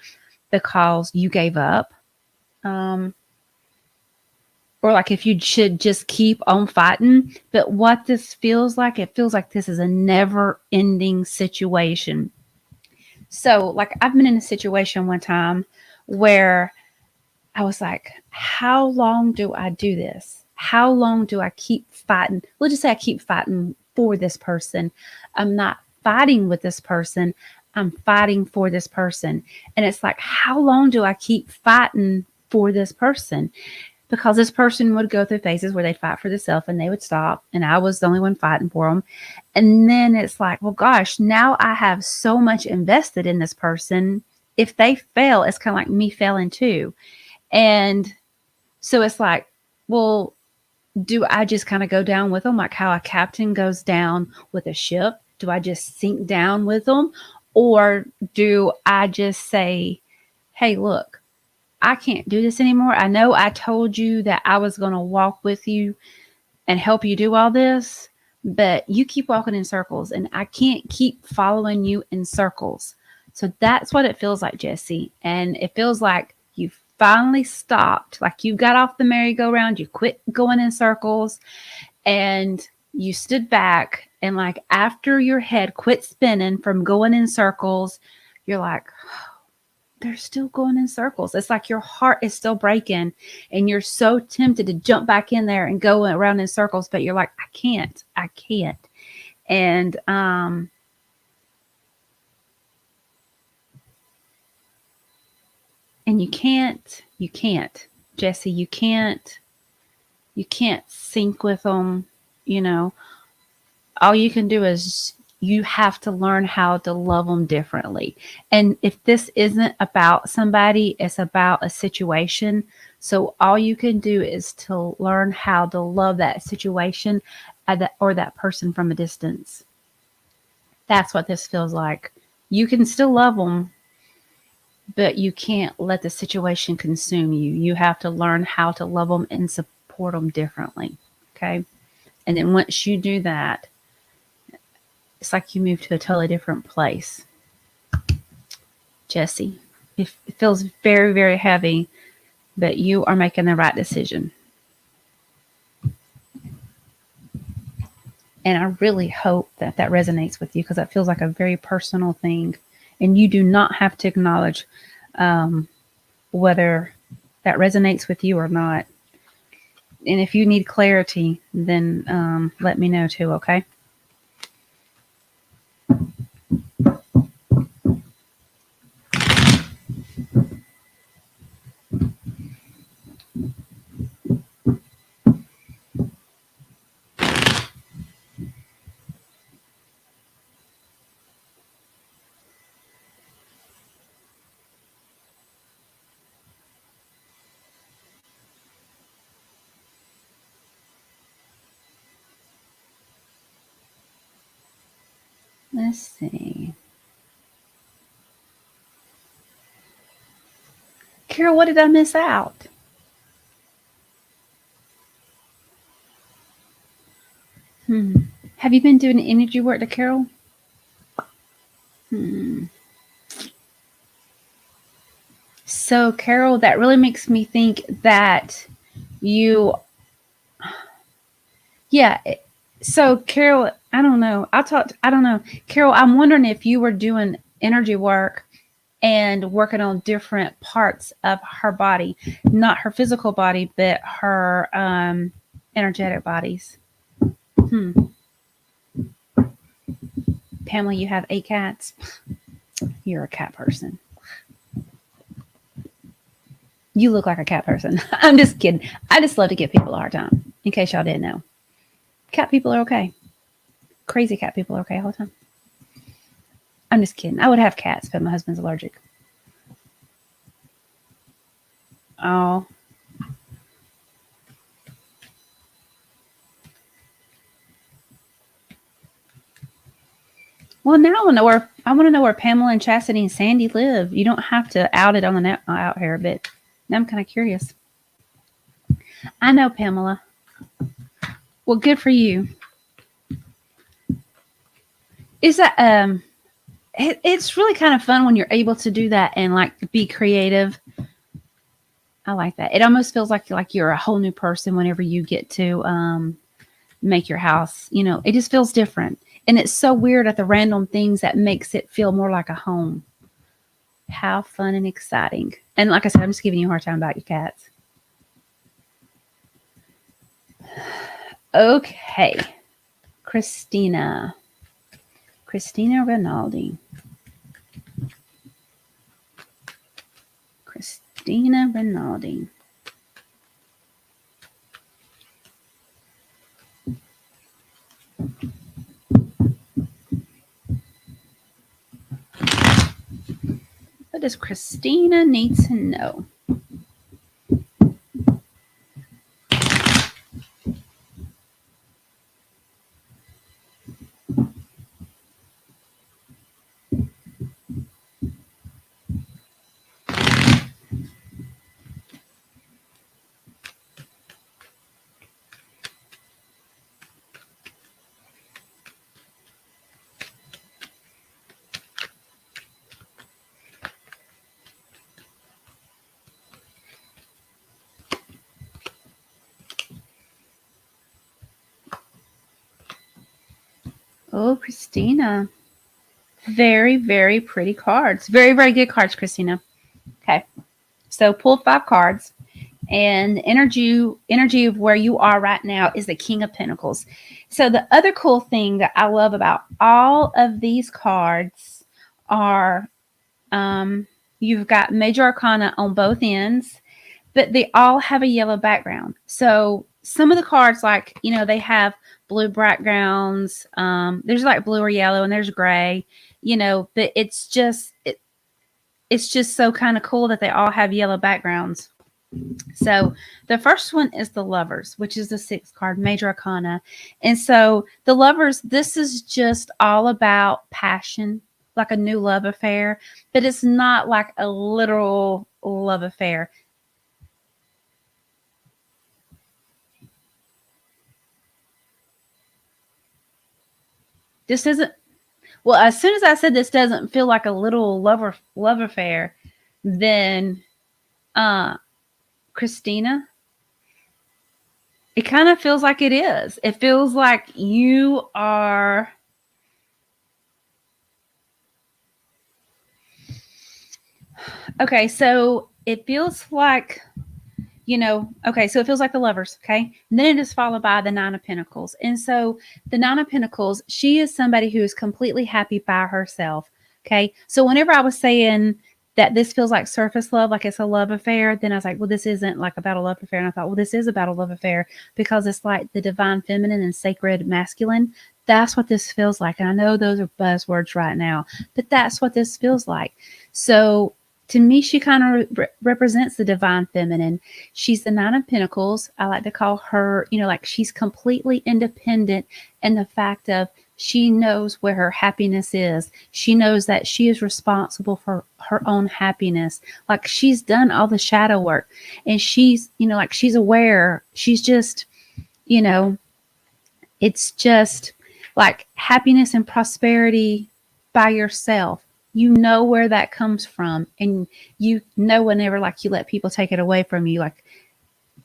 because you gave up. Um, or like if you should just keep on fighting. But what this feels like, it feels like this is a never ending situation. So, like, I've been in a situation one time where I was like, how long do I do this? How long do I keep fighting? Let's just say I keep fighting for this person. I'm not fighting with this person. I'm fighting for this person. And it's like, how long do I keep fighting for this person? Because this person would go through phases where they'd fight for themselves and they would stop. And I was the only one fighting for them. And then it's like, well, gosh, now I have so much invested in this person. If they fail, it's kind of like me failing too. And so it's like, well, do I just kind of go down with them like how a captain goes down with a ship? Do I just sink down with them? Or do I just say, hey, look, I can't do this anymore. I know I told you that I was going to walk with you and help you do all this, but you keep walking in circles and I can't keep following you in circles. So that's what it feels like, Jesse. And it feels like you finally stopped, like you got off the merry-go-round, you quit going in circles, and you stood back. And like after your head quit spinning from going in circles, you're like, they're still going in circles. It's like your heart is still breaking and you're so tempted to jump back in there and go around in circles, but you're like, I can't. And you can't, Jesse, you can't sync with them. You know, all you can do is you have to learn how to love them differently. And if this isn't about somebody, it's about a situation. So all you can do is to learn how to love that situation or that person from a distance. That's what this feels like. You can still love them, but you can't let the situation consume you. You have to learn how to love them and support them differently. Okay. And then once you do that, it's like you move to a totally different place. Jesse, it feels very, very heavy, but you are making the right decision. And I really hope that that resonates with you because that feels like a very personal thing. And you do not have to acknowledge whether that resonates with you or not. And if you need clarity, then let me know too, okay? Let's see. Carol, what did I miss out? Have you been doing energy work to Carol? So, Carol, that really makes me think that you, yeah. So, Carol, I don't know. I don't know. Carol, I'm wondering if you were doing energy work and working on different parts of her body, not her physical body, but her energetic bodies. Pamela, you have 8 cats. You're a cat person. You look like a cat person. I'm just kidding. I just love to give people a hard time, in case y'all didn't know. Cat people are okay. Crazy cat people are okay all the time. I'm just kidding. I would have cats, but my husband's allergic. Oh. Well, now I want to know where Pamela and Chastity and Sandy live. You don't have to out it on the net out here, but now I'm kind of curious. I know, Pamela. Well, good for you. Is that it's really kind of fun when you're able to do that and like be creative. I like that. It almost feels like you're a whole new person whenever you get to make your house. You know, it just feels different. And it's so weird at the random things that makes it feel more like a home. How fun and exciting. And like I said, I'm just giving you a hard time about your cats. Okay. Christina Rinaldi. Christina Rinaldi. What does Christina need to know? Oh, Christina. Very, very pretty cards. Very, very good cards, Christina. Okay. So pull 5 cards. And energy of where you are right now is the King of Pentacles. So the other cool thing that I love about all of these cards are you've got major arcana on both ends, but they all have a yellow background. So some of the cards, like, you know, they have blue backgrounds. There's like blue or yellow, and there's gray, you know, but it's just so kind of cool that they all have yellow backgrounds. So the first one is the Lovers, which is the 6th card, major arcana. And so the Lovers, this is just all about passion, like a new love affair, but it's not like a literal love affair. This doesn't, well, as soon as I said this doesn't feel like a little love affair, then Christina, it kind of feels like it is. It feels like you are okay. So it feels like, you know, okay, so it feels like the Lovers, okay? And then it is followed by the 9 of Pentacles. And so the 9 of Pentacles, she is somebody who is completely happy by herself, okay? So whenever I was saying that this feels like surface love, like it's a love affair, then I was like, well, this isn't like about a love affair. And I thought, well, this is about a love affair because it's like the divine feminine and sacred masculine. That's what this feels like. And I know those are buzzwords right now, but that's what this feels like. So to me, she kind of represents the divine feminine. She's the 9 of Pentacles. I like to call her, you know, like she's completely independent in the fact of she knows where her happiness is. She knows that she is responsible for her own happiness. Like she's done all the shadow work and she's, you know, like she's aware. She's just, you know, It's just like happiness and prosperity by yourself. You know where that comes from, and you know whenever like you let people take it away from you, like,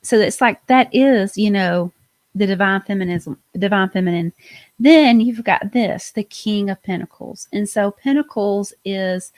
so it's like that is, you know, the divine feminism, divine feminine. Then you've got this, the King of Pentacles. And so Pentacles is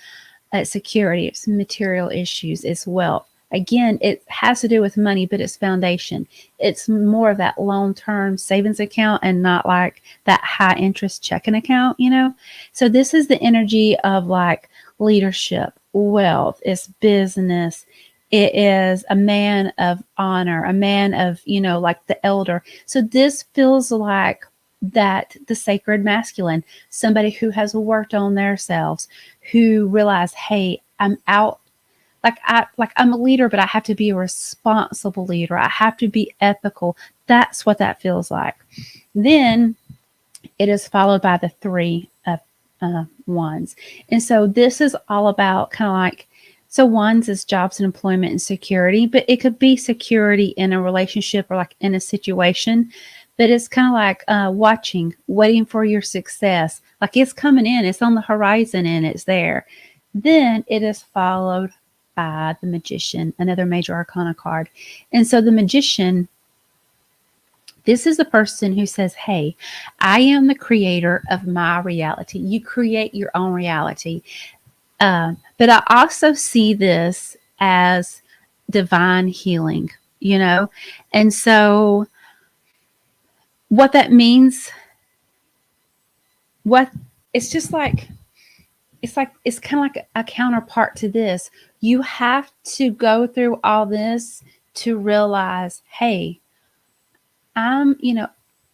security, it's material issues, it's wealth. Again, it has to do with money, but it's foundation. It's more of that long-term savings account and not like that high interest checking account, you know? So this is the energy of like leadership, wealth, it's business. It is a man of honor, a man of, you know, like the elder. So this feels like that the sacred masculine, somebody who has worked on themselves, who realize, hey, I'm out. I'm a leader, but I have to be a responsible leader. I have to be ethical. That's what that feels like. Then it is followed by the Three of Wands. And so this is all about kind of like, so wands is jobs and employment and security, but it could be security in a relationship or like in a situation. But it's kind of like watching, waiting for your success. Like it's coming in, it's on the horizon and it's there. Then it is followed by the Magician, another major arcana card. And so the Magician, this is the person who says, hey, I am the creator of my reality. You create your own reality. But I also see this as divine healing, you know? And so what that means, it's just like, it's kind of like a counterpart to this. You have to go through all this to realize, hey, you know,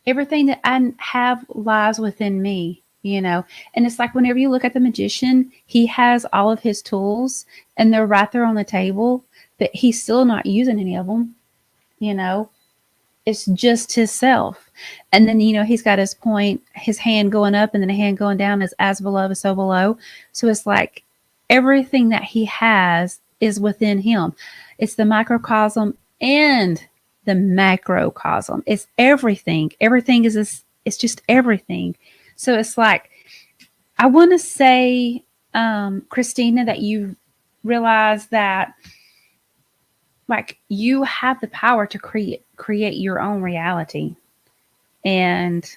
everything that I have lies within me, you know. And it's like whenever you look at the Magician, he has all of his tools and they're right there on the table, but he's still not using any of them, you know. It's just his self. And then, you know, he's got his hand going up and then a hand going down, as below is so below. So it's like everything that he has is within him. It's the microcosm and the macrocosm. It's everything. Everything is this, it's just everything. So it's like, I want to say, Christina, that you realize that like you have the power to create your own reality. And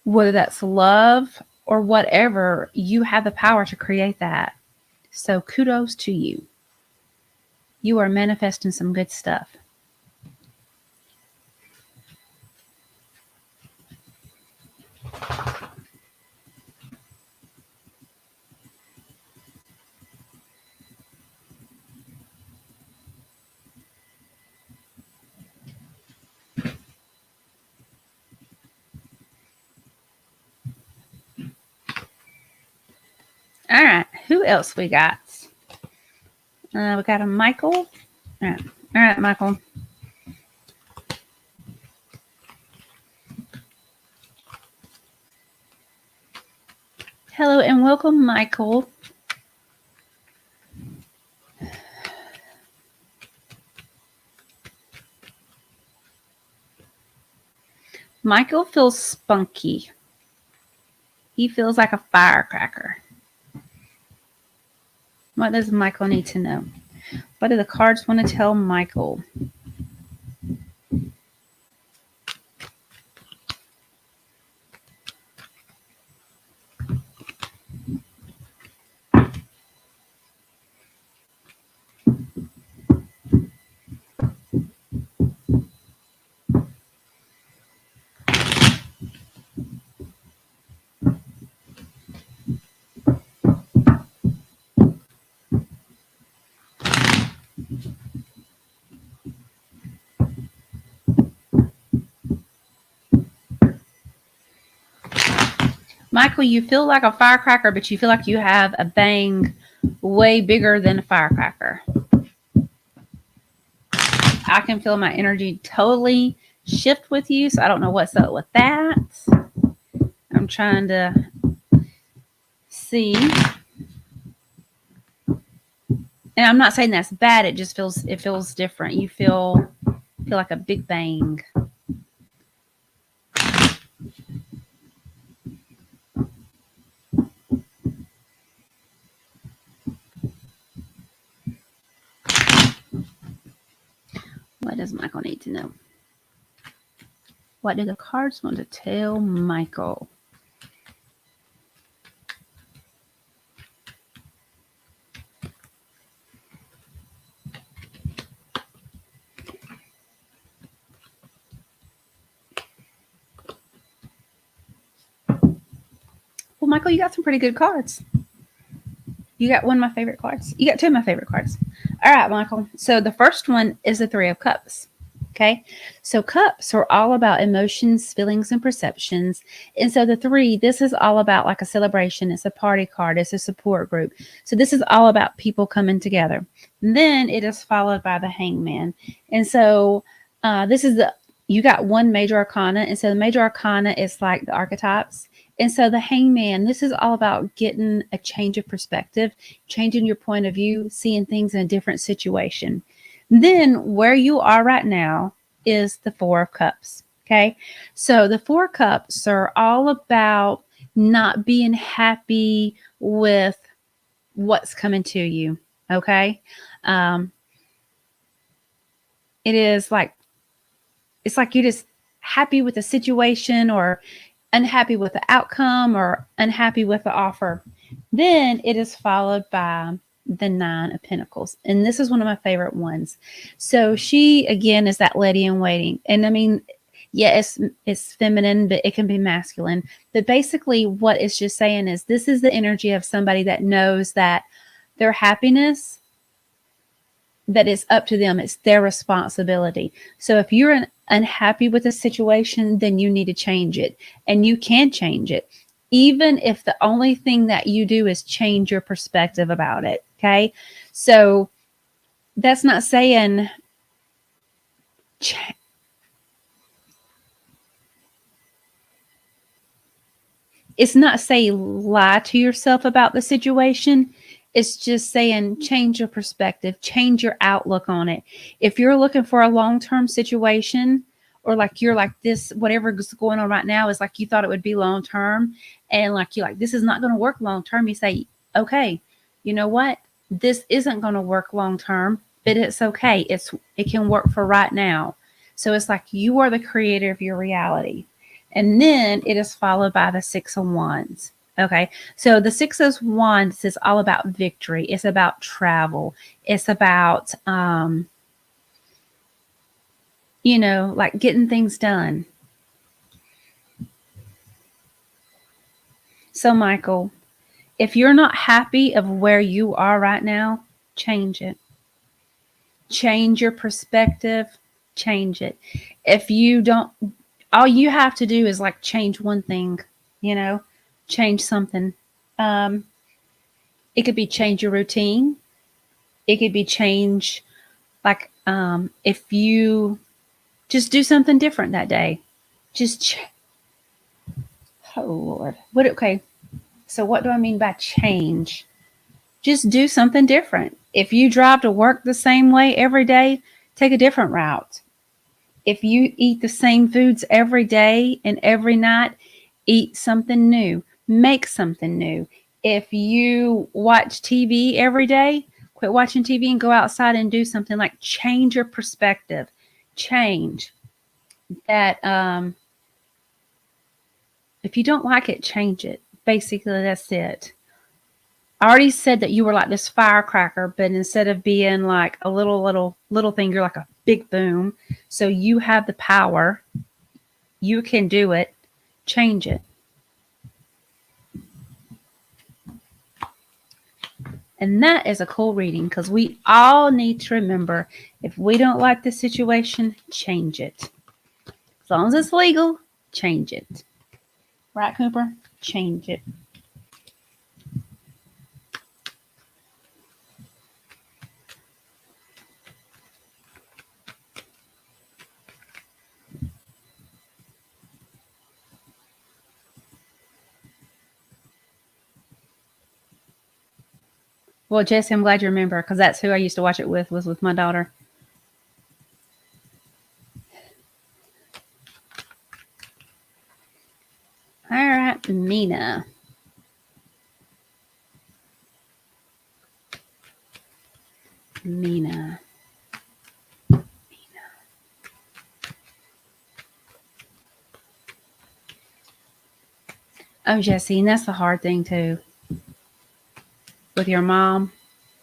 whether that's love or whatever, you have the power to create that. So kudos to you. You are manifesting some good stuff. All right, who else we got? We got a Michael. All right, Michael. Hello and welcome, Michael. Michael feels spunky. He feels like a firecracker. What does Michael need to know? What do the cards want to tell Michael? Michael, you feel like a firecracker, but you feel like you have a bang way bigger than a firecracker. I can feel my energy totally shift with you, so I don't know what's up with that. I'm trying to see. And I'm not saying that's bad, it just feels different. You feel like a big bang. What does Michael need to know? What do the cards want to tell Michael? Well, Michael, you got some pretty good cards. You got one of my favorite cards. You got two of my favorite cards. All right, Michael. So the first one is the Three of Cups. Okay. So cups are all about emotions, feelings, and perceptions. And so the three, this is all about like a celebration. It's a party card. It's a support group. So this is all about people coming together. And then it is followed by the Hangman. And so this is you got one major arcana. And so the major arcana is like the archetypes. And so the Hangman, this is all about getting a change of perspective, changing your point of view, seeing things in a different situation. Then where you are right now is the Four of Cups. Okay. So the Four Cups are all about not being happy with what's coming to you. Okay. It is like, it's like you're just happy with the situation or unhappy with the outcome or unhappy with the offer. Then it is followed by the Nine of Pentacles. And this is one of my favorite ones. So she, again, is that lady in waiting. And I mean, yeah, it's feminine, but it can be masculine. But basically what it's just saying is this is the energy of somebody that knows that their happiness, that it's up to them. It's their responsibility. So if you're unhappy with a situation, then you need to change it. And you can change it. Even if the only thing that you do is change your perspective about it. Okay. So that's not saying it's not saying lie to yourself about the situation. It's just saying change your perspective, change your outlook on it. If you're looking for a long-term situation, or like you're like this, whatever's going on right now is like you thought it would be long-term, and like you're like, this is not going to work long-term. You say, okay, you know what? This isn't going to work long-term, but it's okay. It can work for right now. So it's like you are the creator of your reality. And then it is followed by the Six of Wands. Okay. So the Six of Wands is all about victory. It's about travel. It's about, like getting things done. So Michael, if you're not happy of where you are right now, change it. Change your perspective. Change it. If you don't, all you have to do is like change one thing, change something. It could be change your routine. It could be change, like, if you just do something different that day, oh Lord, okay. So what do I mean by change? Just do something different. If you drive to work the same way every day, take a different route. If you eat the same foods every day and every night, eat something new, make something new. If you watch TV every day, quit watching TV and go outside and do something, like change your perspective. Change that. If you don't like it, change it. Basically, that's it. I already said that you were like this firecracker, but instead of being like a little thing, you're like a big boom. So you have the power. You can do it. Change it. And that is a cool reading, because we all need to remember, if we don't like the situation, change it. As long as it's legal, change it. Right, Cooper? Change it. Well, Jesse, I'm glad you remember, because that's who I used to watch it with, was with my daughter. All right, Mina. Mina. Oh, Jesse, and that's the hard thing too with your mom.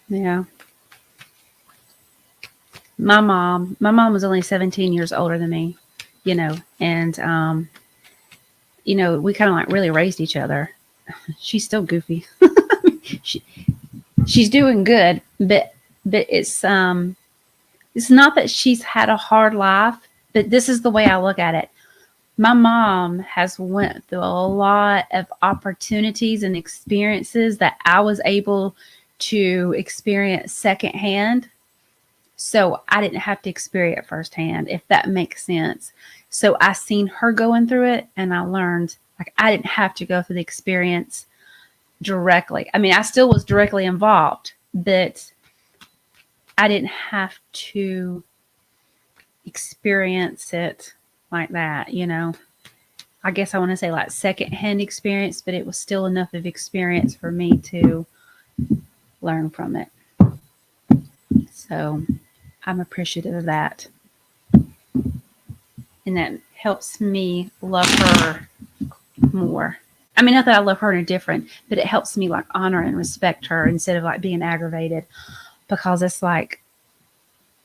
Yeah. My mom was only 17 years older than me, and we kind of like really raised each other. She's still goofy. she, she's doing good, but it's not that she's had a hard life, but this is the way I look at it. My mom has went through a lot of opportunities and experiences that I was able to experience secondhand. So I didn't have to experience it firsthand, if that makes sense. So I seen her going through it and I learned like I didn't have to go through the experience directly. I mean, I still was directly involved, but I didn't have to experience it like that. I guess I want to say like secondhand experience, but it was still enough of experience for me to learn from it. So I'm appreciative of that. And that helps me love her more. I mean, not that I love her any different, but it helps me like honor and respect her instead of like being aggravated, because it's like,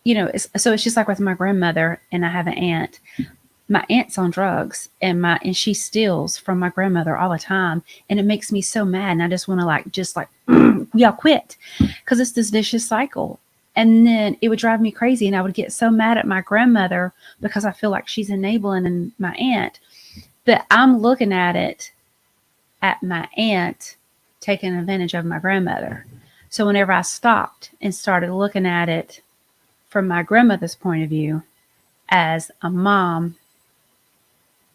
it's just like with my grandmother, and I have an aunt. My aunt's on drugs, and she steals from my grandmother all the time, and it makes me so mad, and I just want to y'all quit, because it's this vicious cycle. And then it would drive me crazy, and I would get so mad at my grandmother because I feel like she's enabling my aunt. But I'm looking at my aunt taking advantage of my grandmother. So whenever I stopped and started looking at it from my grandmother's point of view as a mom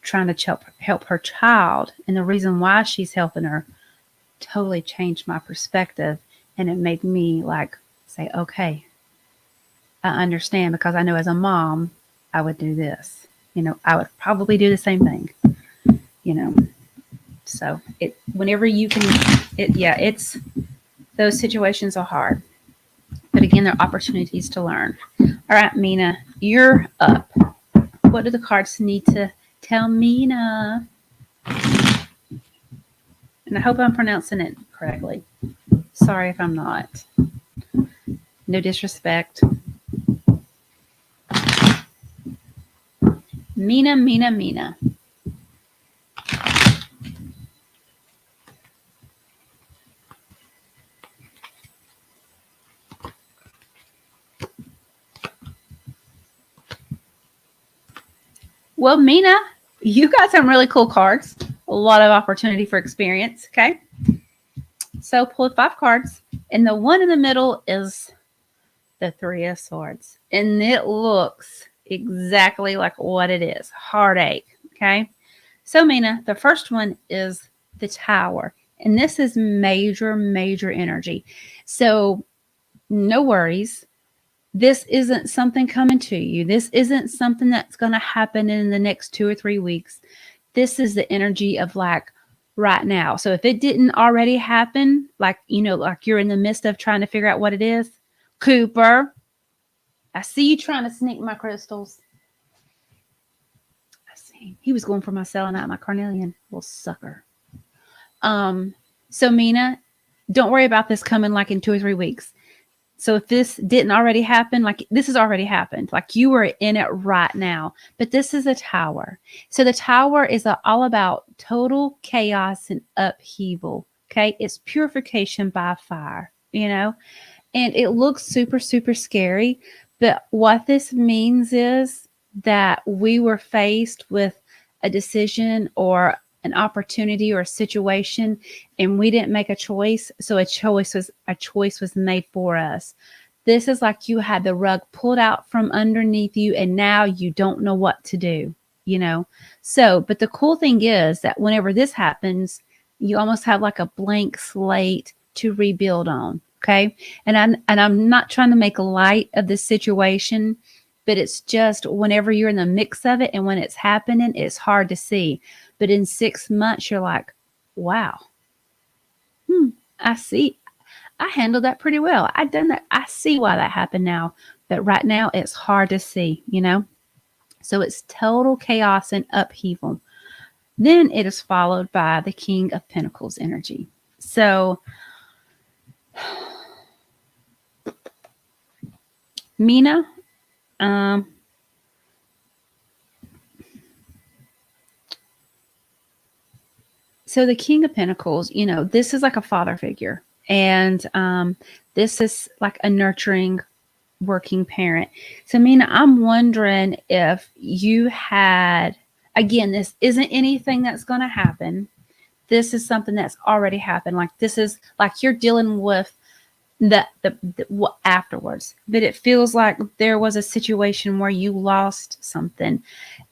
trying to help her child, and the reason why she's helping her, totally changed my perspective. And it made me like say, okay, I understand, because I know as a mom, I would do this. I would probably do the same thing, So whenever you can, it's, those situations are hard. But again, there are opportunities to learn. All right, Mina, you're up. What do the cards need to tell Mina? And I hope I'm pronouncing it correctly. Sorry if I'm not. No disrespect. Mina, Mina, Mina. Well, Mina, you got some really cool cards. A lot of opportunity for experience, okay? So pull 5 cards, and the one in the middle is the 3 of Swords. And it looks exactly like what it is, heartache, okay? So, Mina, the first one is the Tower, and this is major, major energy. So no worries. This isn't something coming to you. This isn't something that's going to happen in the next 2 or 3 weeks. This is the energy of like right now. So if it didn't already happen, like you're in the midst of trying to figure out what it is, Cooper, I see you trying to sneak my crystals. I see. He was going for my selenite, my carnelian. Little sucker. So Mina, don't worry about this coming like in 2 or 3 weeks. So if this didn't already happen, like this has already happened, like you are in it right now. But this is a Tower. So the Tower is all about total chaos and upheaval. Okay. It's purification by fire, and it looks super, super scary. But what this means is that we were faced with a decision or an opportunity or a situation, and we didn't make a choice. So a choice was made for us. This is like you had the rug pulled out from underneath you, and now you don't know what to do, So, but the cool thing is that whenever this happens, you almost have like a blank slate to rebuild on. Okay. And I'm not trying to make light of this situation, but it's just whenever you're in the mix of it and when it's happening, it's hard to see. But in 6 months, you're like, wow, I see. I handled that pretty well. I've done that. I see why that happened now. But right now, it's hard to see, So it's total chaos and upheaval. Then it is followed by the King of Pentacles energy. So, Mina, so the King of Pentacles, this is like a father figure. And this is like a nurturing, working parent. So, Mina, I'm wondering if you had, again, this isn't anything that's going to happen. This is something that's already happened. Like, this is like you're dealing with the what afterwards. But it feels like there was a situation where you lost something.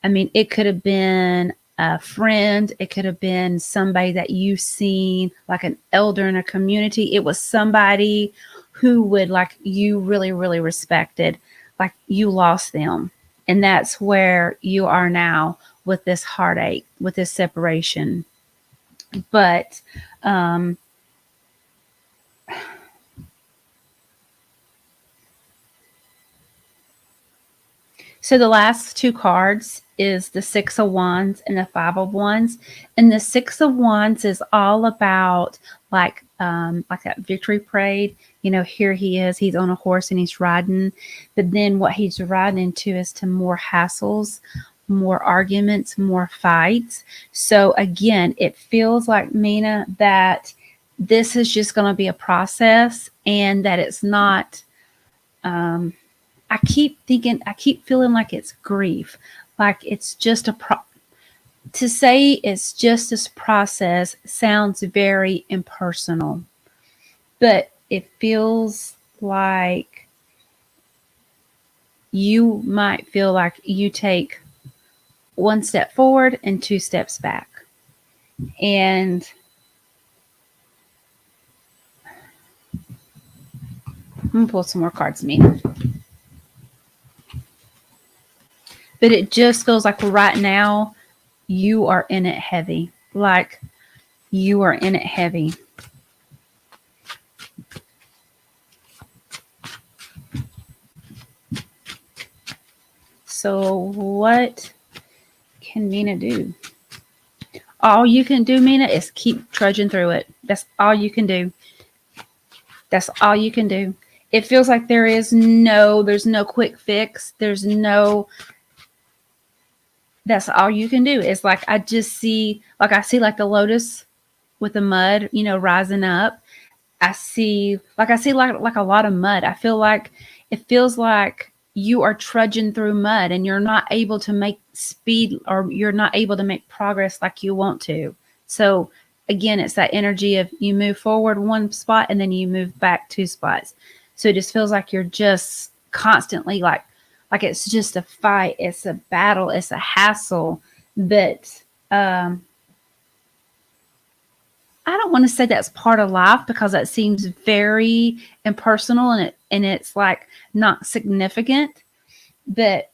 I mean, it could have been a friend. It could have been somebody that you've seen, like an elder in a community. It was somebody who would like you really, really respected. Like you lost them. And that's where you are now with this heartache, with this separation. But so the last two cards is the Six of Wands and the Five of Wands. And the Six of Wands is all about like that victory parade. Here he is, he's on a horse and he's riding. But then what he's riding into is to more hassles, more arguments, more fights. So again, it feels like, Mina, that this is just going to be a process and that it's not, I keep feeling like it's grief. Like it's just to say it's just this process sounds very impersonal, but it feels like you might feel like you take one step forward and two steps back. And I'm going to pull some more cards, Mina. But it just feels like right now you are in it heavy. Like you are in it heavy. So what can Mina do? All you can do, Mina, is keep trudging through it. That's all you can do. That's all you can do. It feels like there's no quick fix. That's all you can do. It's like, I see like the lotus with the mud, rising up. I see like a lot of mud. I feel like it feels like you are trudging through mud and you're not able to make speed, or you're not able to make progress like you want to. So again, it's that energy of you move forward one spot and then you move back two spots. So it just feels like you're just constantly like it's just a fight. It's a battle. It's a hassle. But I don't want to say that's part of life because that seems very impersonal and it's like not significant. But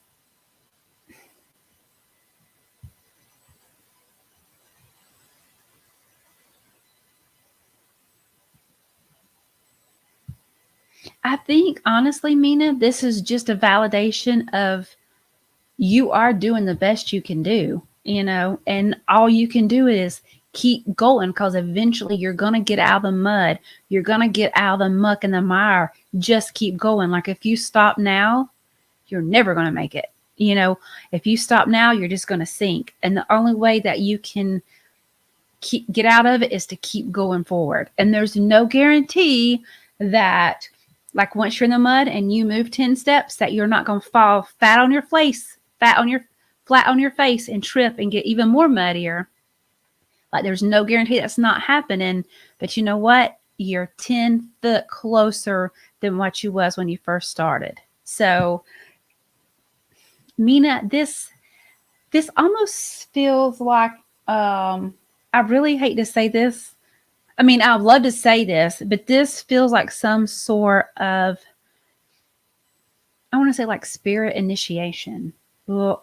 I think honestly, Mina, this is just a validation of you are doing the best you can do, and all you can do is keep going because eventually you're going to get out of the mud. You're going to get out of the muck and the mire. Just keep going. Like if you stop now, you're never going to make it. If you stop now, you're just going to sink. And the only way that you can get out of it is to keep going forward. And there's no guarantee that like once you're in the mud and you move 10 steps that you're not going to fall flat on your face and trip and get even more muddier. Like there's no guarantee that's not happening. But you know what? You're 10 foot closer than what you was when you first started. So Mina, this almost feels like, I really hate to say this. I mean, I'd love to say this, but this feels like some sort of, I want to say like spirit initiation. Well,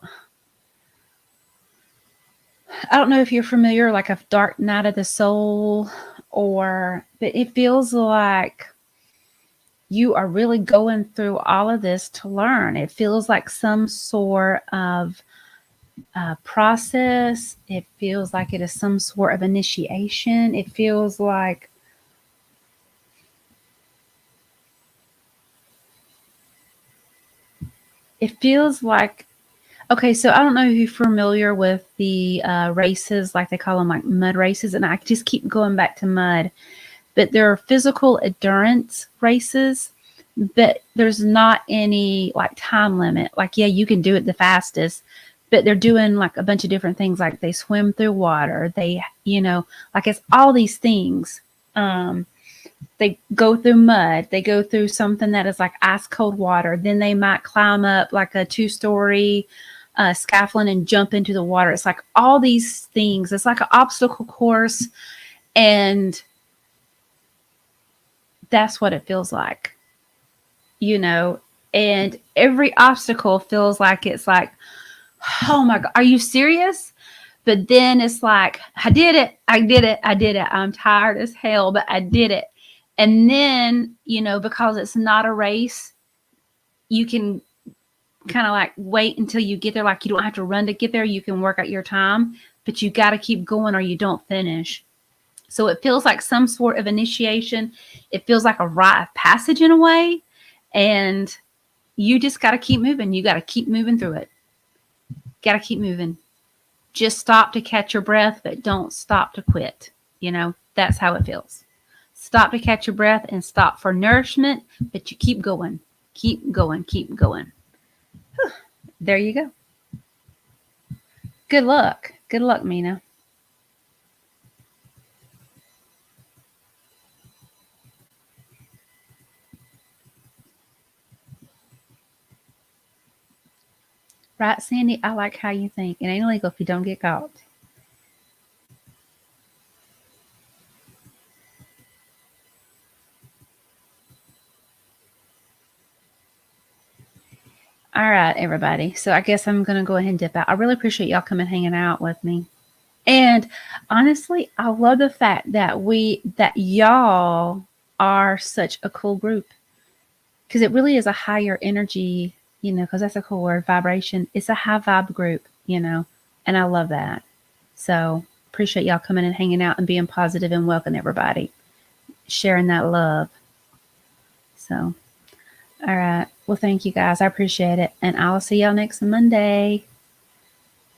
I don't know if you're familiar, like a dark night of the soul, but it feels like you are really going through all of this to learn. It feels like some sort of process. It feels like it is some sort of initiation. It feels like okay, so I don't know if you're familiar with the races, like they call them like mud races, and I just keep going back to mud, but there are physical endurance races, but there's not any like time limit. Like, yeah, you can do it the fastest, but they're doing like a bunch of different things. Like they swim through water. They, like it's all these things. They go through mud. They go through something that is like ice cold water. Then they might climb up like a 2-story scaffolding and jump into the water. It's like all these things. It's like an obstacle course. And that's what it feels like, and every obstacle feels like it's like, oh my God, are you serious? But then it's like, I did it. I did it. I did it. I'm tired as hell, but I did it. And then, because it's not a race, you can kind of like wait until you get there. Like you don't have to run to get there. You can work out your time, but you got to keep going or you don't finish. So it feels like some sort of initiation. It feels like a rite of passage in a way. And you just got to keep moving. You got to keep moving through it. Got to keep moving. Just stop to catch your breath, but don't stop to quit. That's how it feels. Stop to catch your breath and stop for nourishment, but you keep going. Keep going. Keep going. Whew. There you go. Good luck. Good luck, Mina. Right, Sandy? I like how you think. It ain't illegal if you don't get caught. All right, everybody. So I guess I'm going to go ahead and dip out. I really appreciate y'all coming hanging out with me. And honestly, I love the fact that y'all are such a cool group, because it really is a higher energy, because that's a cool word, vibration. It's a high vibe group, and I love that. So appreciate y'all coming and hanging out and being positive and welcoming everybody, sharing that love. So, all right. Well, thank you guys. I appreciate it. And I'll see y'all next Monday.